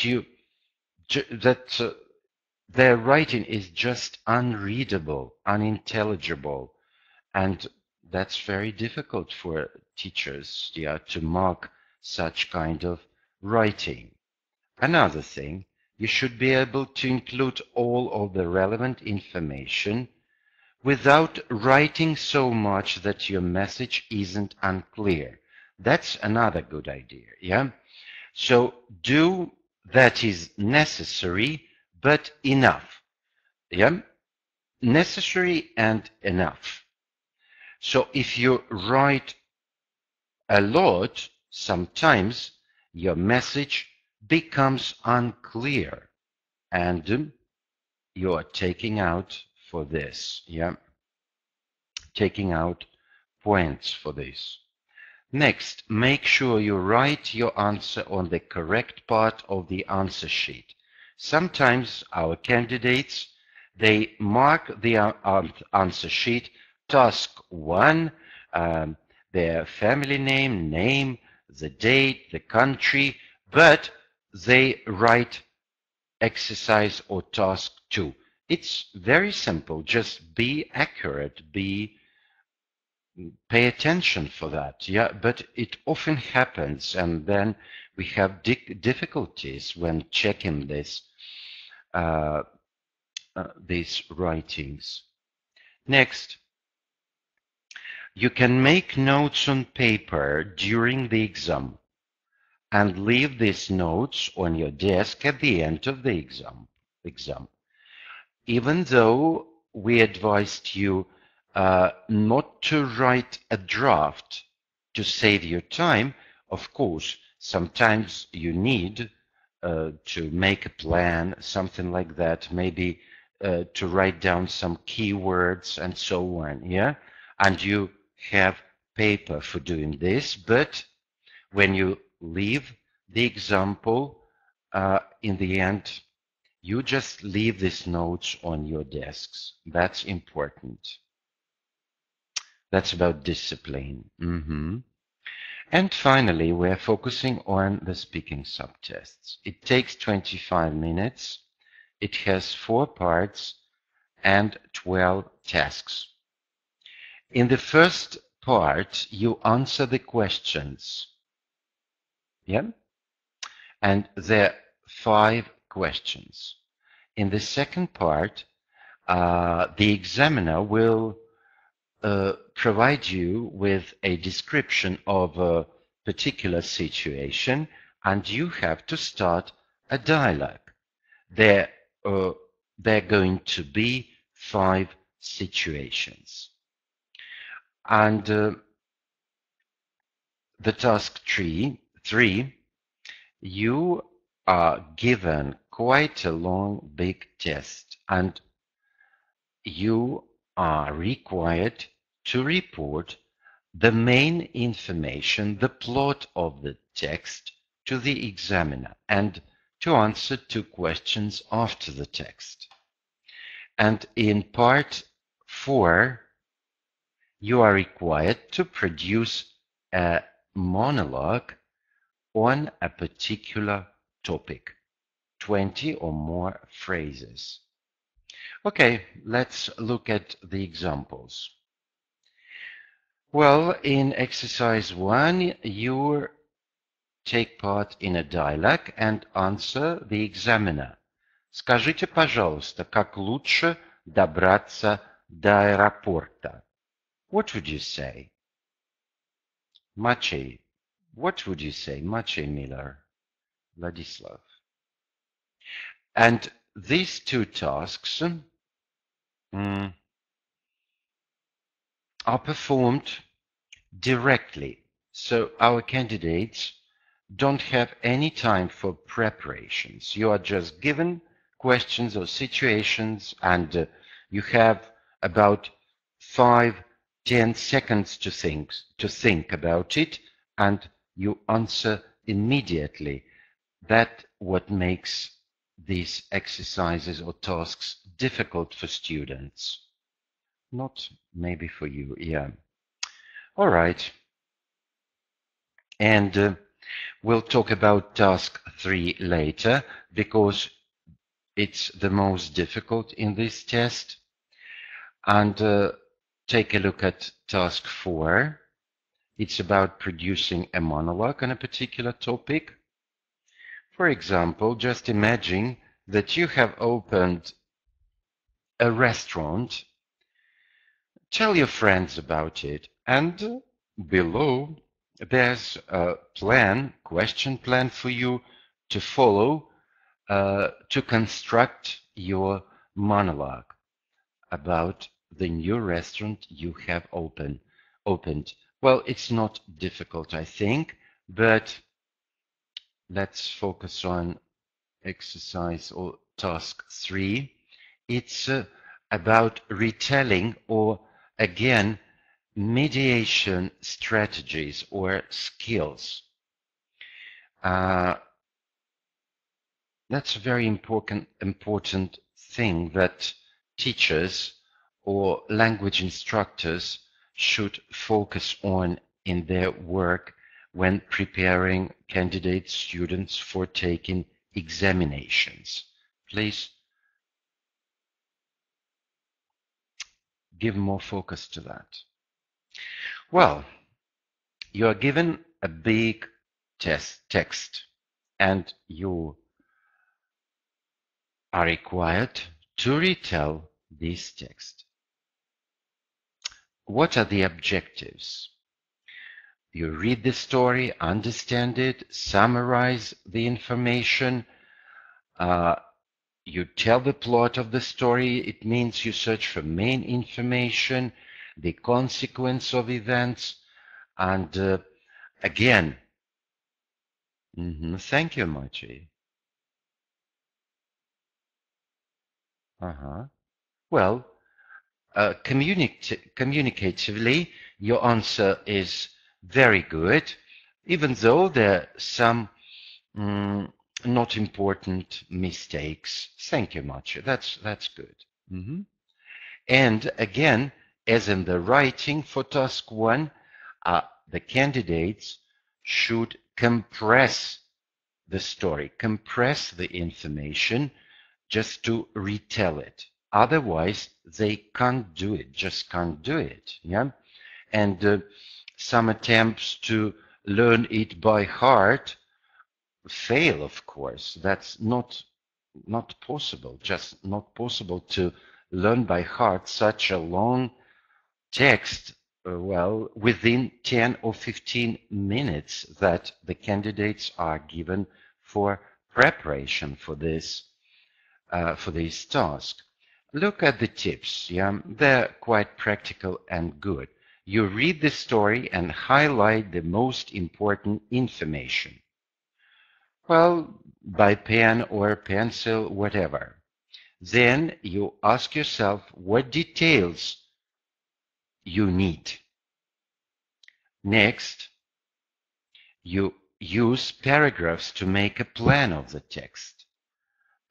their writing is just unreadable, unintelligible, and that's very difficult for teachers, yeah, to mark such kind of writing. Another thing, you should be able to include all of the relevant information without writing so much that your message isn't unclear. That's another good idea, yeah? So do that is necessary, but enough, yeah? Necessary and enough. So if you write a lot, sometimes your message becomes unclear, and you are taking out for this, yeah? Taking out points for this. Next, make sure you write your answer on the correct part of the answer sheet. Sometimes our candidates, they mark the answer sheet, task 1, their family name, the date, the country, but they write exercise or task 2. It's very simple. Just be accurate, pay attention for that. Yeah, but it often happens, and then we have difficulties when checking these writings. Next, you can make notes on paper during the exam and leave these notes on your desk at the end of the exam. Even though we advised you not to write a draft to save your time, of course, sometimes you need to make a plan, something like that, maybe to write down some keywords and so on, yeah? And you have paper for doing this, but when you leave the example, in the end, you just leave these notes on your desks. That's important. That's about discipline. And finally, we're focusing on the speaking subtests. It takes 25 minutes. It has 4 parts and 12 tasks. In the first part, you answer the questions. Yeah? And there are 5 questions. In the second part, the examiner will provide you with a description of a particular situation, and you have to start a dialogue. There are going to be 5 situations. And the task 3, you are given quite a long, big test, and you are required to report the main information, the plot of the text, to the examiner and to answer 2 questions after the text. And in part 4, you are required to produce a monologue on a particular topic, 20 or more phrases. Okay, let's look at the examples. Well, in exercise 1, you take part in a dialogue and answer the examiner. Скажите, пожалуйста, как лучше добраться до аэропорта? What would you say? Maciej. What would you say? Maciej Miller. Vladislav. And these 2 tasks are performed directly. So our candidates don't have any time for preparations. You are just given questions or situations, and you have about 5-10 seconds to think about it, and you answer immediately. That's what makes these exercises or tasks difficult for students. Not maybe for you, yeah. All right. And we'll talk about task 3 later, because it's the most difficult in this test. And take a look at task 4. It's about producing a monologue on a particular topic. For example, just imagine that you have opened a restaurant. Tell your friends about it, and below there's a question plan for you to follow to construct your monologue about the new restaurant you have opened. Well, it's not difficult, I think, but let's focus on exercise or task 3. It's about retelling, or again, mediation strategies or skills. That's a very important thing that teachers or language instructors should focus on in their work when preparing candidate students for taking examinations. Please give more focus to that. Well, you are given a big text and you are required to retell this text. What are the objectives? You read the story, understand it, summarize the information, you tell the plot of the story. It means you search for main information, the consequence of events, and again, thank you, Machi. Well, communicatively, your answer is very good, even though there are some not important mistakes. Thank you, Machi. That's good. And again, as in the writing for task 1, the candidates should compress the story, compress the information just to retell it. Otherwise, they can't do it, just can't do it. Yeah, and some attempts to learn it by heart fail, of course. That's not possible, just not possible to learn by heart such a long text, well, within 10 or 15 minutes that the candidates are given for preparation for this task. Look at the tips. Yeah, they're quite practical and good. You read the story and highlight the most important information. Well, by pen or pencil, whatever. Then you ask yourself what details you need. Next, you use paragraphs to make a plan of the text.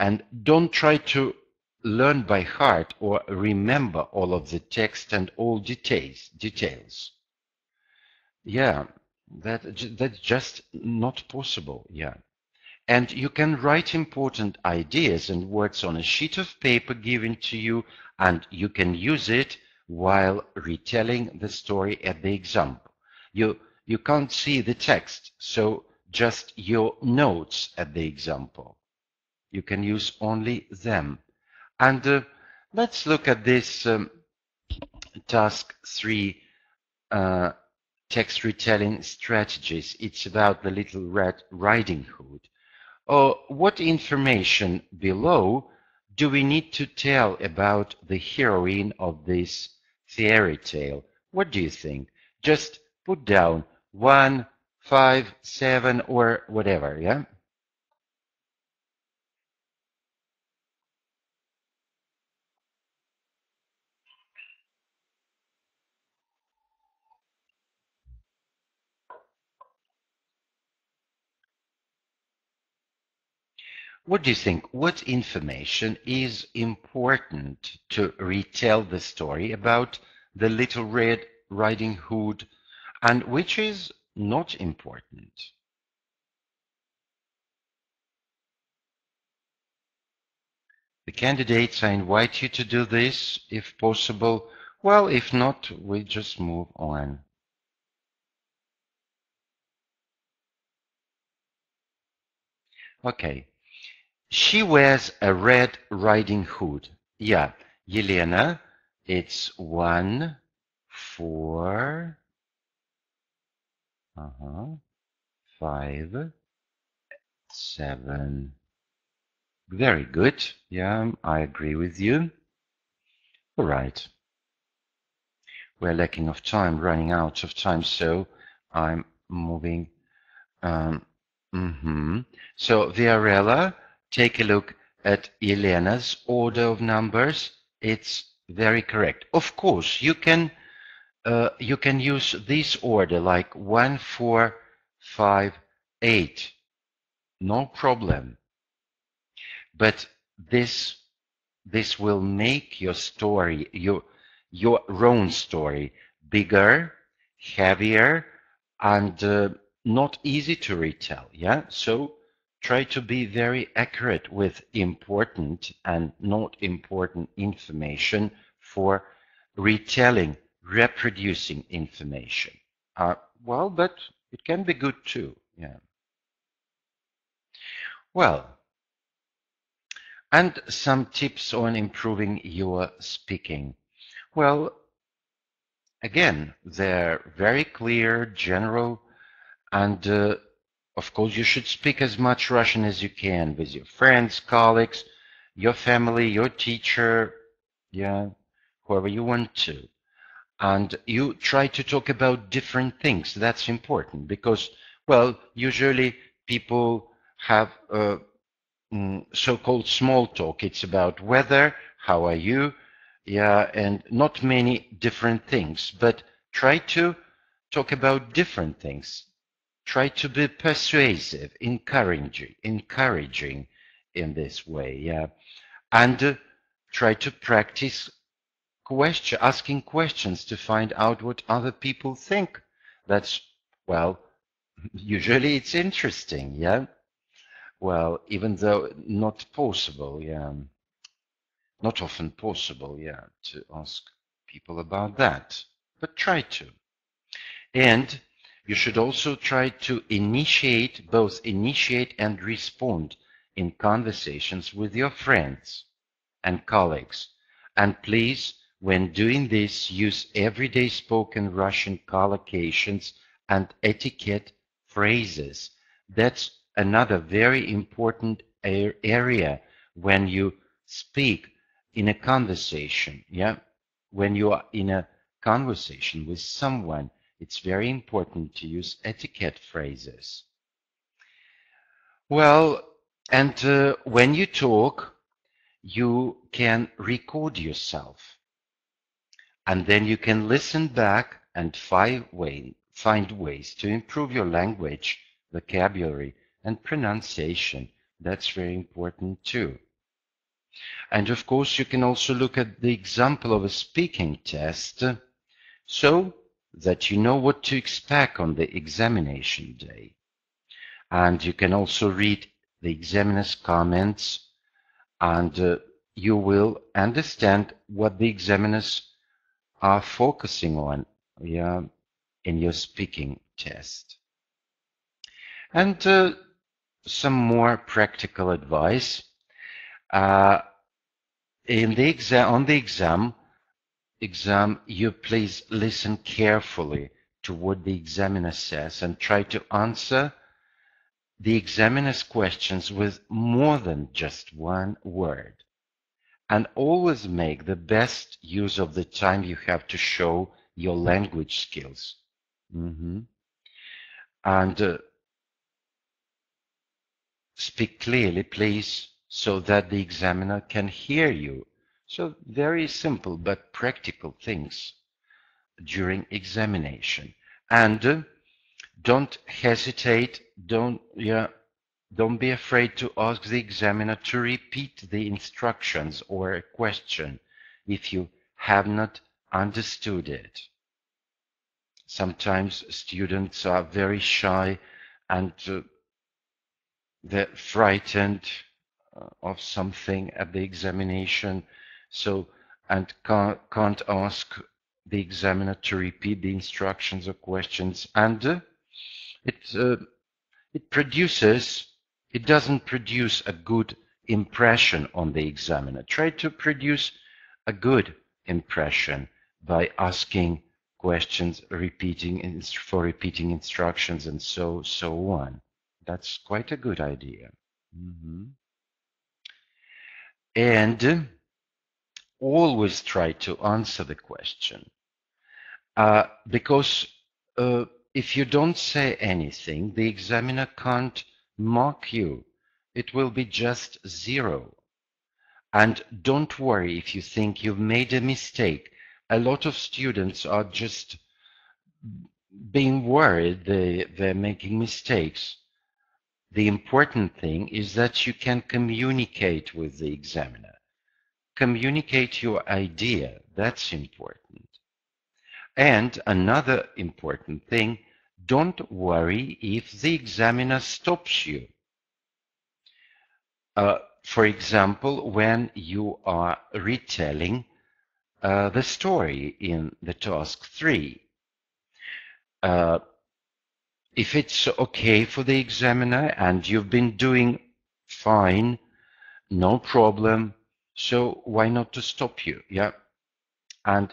And don't try to learn by heart or remember all of the text and all details. Yeah, that's just not possible. Yeah. And you can write important ideas and words on a sheet of paper given to you, and you can use it while retelling the story at the example. You can't see the text, so just your notes at the example. You can use only them. And let's look at this task 3, text retelling strategies. It's about the Little Red Riding Hood. What information below do we need to tell about the heroine of this fairy tale? What do you think? Just put down 1, 5, 7, or whatever, yeah? What do you think? What information is important to retell the story about the Little Red Riding Hood, and which is not important? The candidates, I invite you to do this if possible. Well, if not, we just move on. Okay. She wears a red riding hood. Yeah, Yelena, it's 1, 4, 5, 7. Very good. Yeah, I agree with you. All right. We're lacking of time, running out of time, so I'm moving. So, Viarella, take a look at Elena's order of numbers. It's very correct. Of course, you can you can use this order like 1, 4, 5, 8. No problem. But this will make your story, your own story, bigger, heavier, and not easy to retell. Yeah. So try to be very accurate with important and not important information for retelling, reproducing information. Well, but it can be good too. Yeah. Well, and some tips on improving your speaking. Well, again, they're very clear, general, and of course you should speak as much Russian as you can with your friends, colleagues, your family, your teacher, yeah, whoever you want to. And you try to talk about different things. That's important because, well, usually people have so-called small talk. It's about weather, how are you, yeah, and not many different things. But try to talk about different things. Try to be persuasive, encouraging in this way, yeah, and try to practice asking questions to find out what other people think. That's, well, usually it's interesting, yeah. Well, even though not possible, yeah, not often possible, yeah, to ask people about that, but try to. And you should also try to both initiate and respond in conversations with your friends and colleagues. And please, when doing this, use everyday spoken Russian collocations and etiquette phrases. That's another very important area when you speak in a conversation. Yeah, when you are in a conversation with someone, it's very important to use etiquette phrases. Well, and when you talk, you can record yourself, and then you can listen back and find ways to improve your language, vocabulary, and pronunciation. That's very important too. And of course, you can also look at the example of a speaking test so that you know what to expect on the examination day. And you can also read the examiner's comments, and you will understand what the examiners are focusing on, yeah, in your speaking test. And some more practical advice. On the exam, you please listen carefully to what the examiner says and try to answer the examiner's questions with more than just one word. And always make the best use of the time you have to show your language skills. And speak clearly, please, so that the examiner can hear you. So very simple but practical things during examination. And don't hesitate, don't be afraid to ask the examiner to repeat the instructions or a question if you have not understood it. Sometimes students are very shy and they're frightened of something at the examination, and can't ask the examiner to repeat the instructions or questions, and it doesn't produce a good impression on the examiner. Try to produce a good impression by asking questions, repeating instructions, and so on. That's quite a good idea. And always try to answer the question, because if you don't say anything, the examiner can't mark you. It will be just 0. And don't worry if you think you've made a mistake. a lot of students are just being worried they're making mistakes. The important thing is that you can communicate with the examiner. Communicate your idea. That's important. And another important thing, don't worry if the examiner stops you. For example, when you are retelling the story in the task 3. If it's okay for the examiner and you've been doing fine, no problem, so why not to stop you? Yeah. And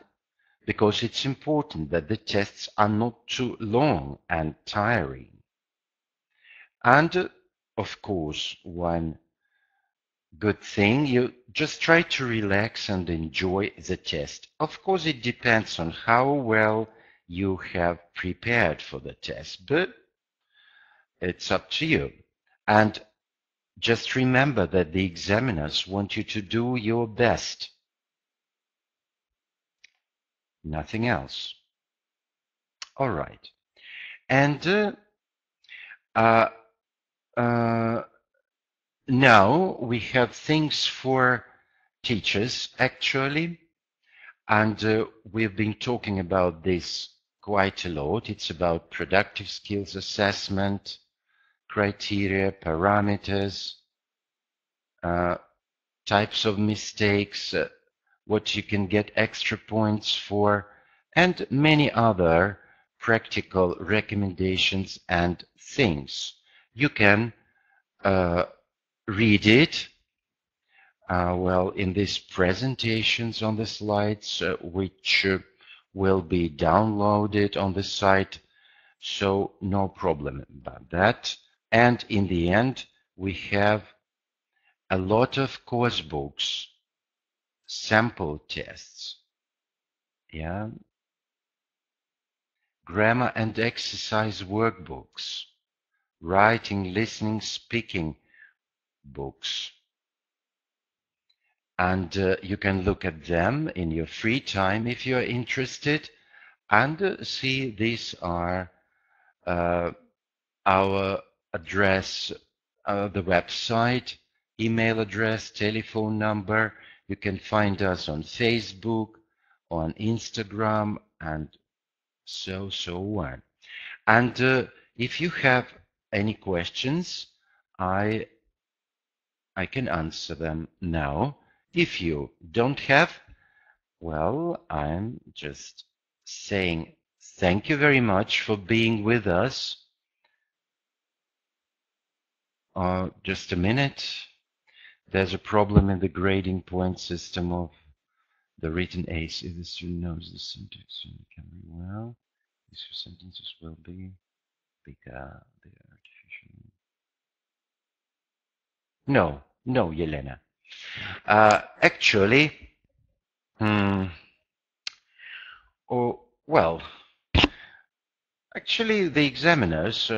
because it's important that the tests are not too long and tiring. And of course, one good thing, you just try to relax and enjoy the test. Of course, it depends on how well you have prepared for the test, but it's up to you. And just remember that the examiners want you to do your best. Nothing else. All right. And now we have things for teachers, actually. And we've been talking about this quite a lot. It's about productive skills assessment, criteria, parameters, types of mistakes, what you can get extra points for, and many other practical recommendations and things. You can read it well in these presentations on the slides, which will be downloaded on the site, so no problem about that. And in the end, we have a lot of course books, sample tests, yeah, grammar and exercise workbooks, writing, listening, speaking books. And you can look at them in your free time if you're interested, and see these are our address, the website, email address, telephone number. You can find us on Facebook, on Instagram, and so on. And if you have any questions, I can answer them now. If you don't have, well, I'm just saying thank you very much for being with us. Just a minute. There's a problem in the grading point system of the written A's. If the student knows the syntax, it can be well. These sentences will be bigger. The artificial. No, Yelena. Actually, actually the examiners,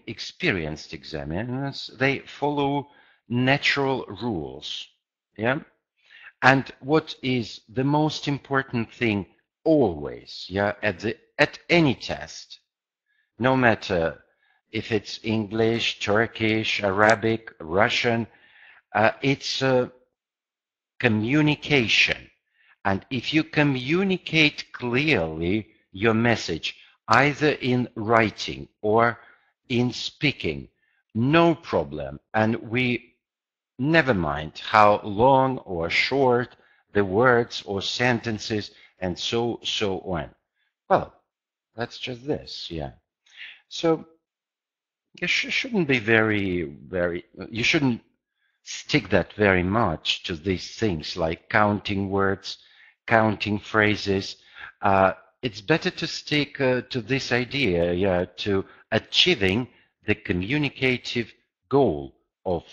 experienced examiners, they follow natural rules, yeah? And what is the most important thing always, yeah, at any test, no matter if it's English, Turkish, Arabic, Russian, it's communication. And if you communicate clearly your message, either in writing or in speaking, no problem. And we never mind how long or short the words or sentences and so on. Well, that's just this, yeah. So you shouldn't be you shouldn't stick that very much to these things like counting words, counting phrases. It's better to stick to this idea, yeah, to achieving the communicative goal of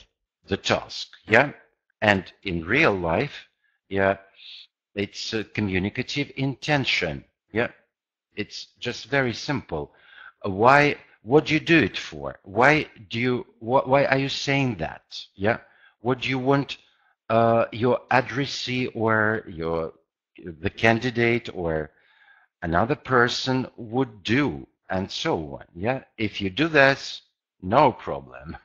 the task, yeah. And in real life, yeah, it's a communicative intention, yeah. It's just very simple. What do you do it for? Why are you saying that? Yeah. What do you want your addressee or your the candidate or another person would do, and so on. Yeah, if you do this, no problem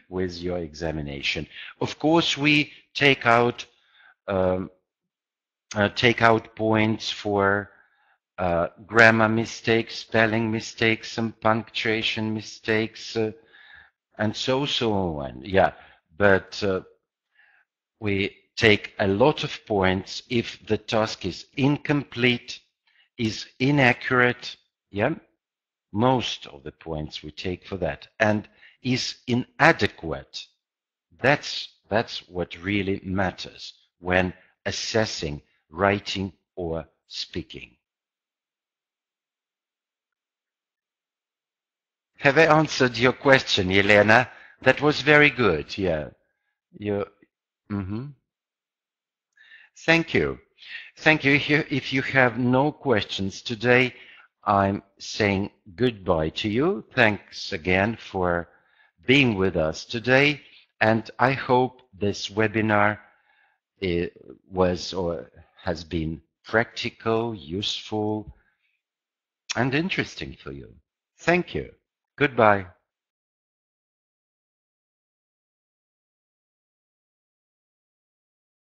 with your examination. Of course, we take out points for grammar mistakes, spelling mistakes, some punctuation mistakes, and so on. Yeah, but we take a lot of points if the task is incomplete, is inaccurate. Yeah, most of the points we take for that, and is inadequate. That's what really matters when assessing writing or speaking. Have I answered your question, Yelena? That was very good. Yeah. You. Thank you. Thank you. If you have no questions today, I'm saying goodbye to you. Thanks again for being with us today. And I hope this webinar was or has been practical, useful, and interesting for you. Thank you. Goodbye.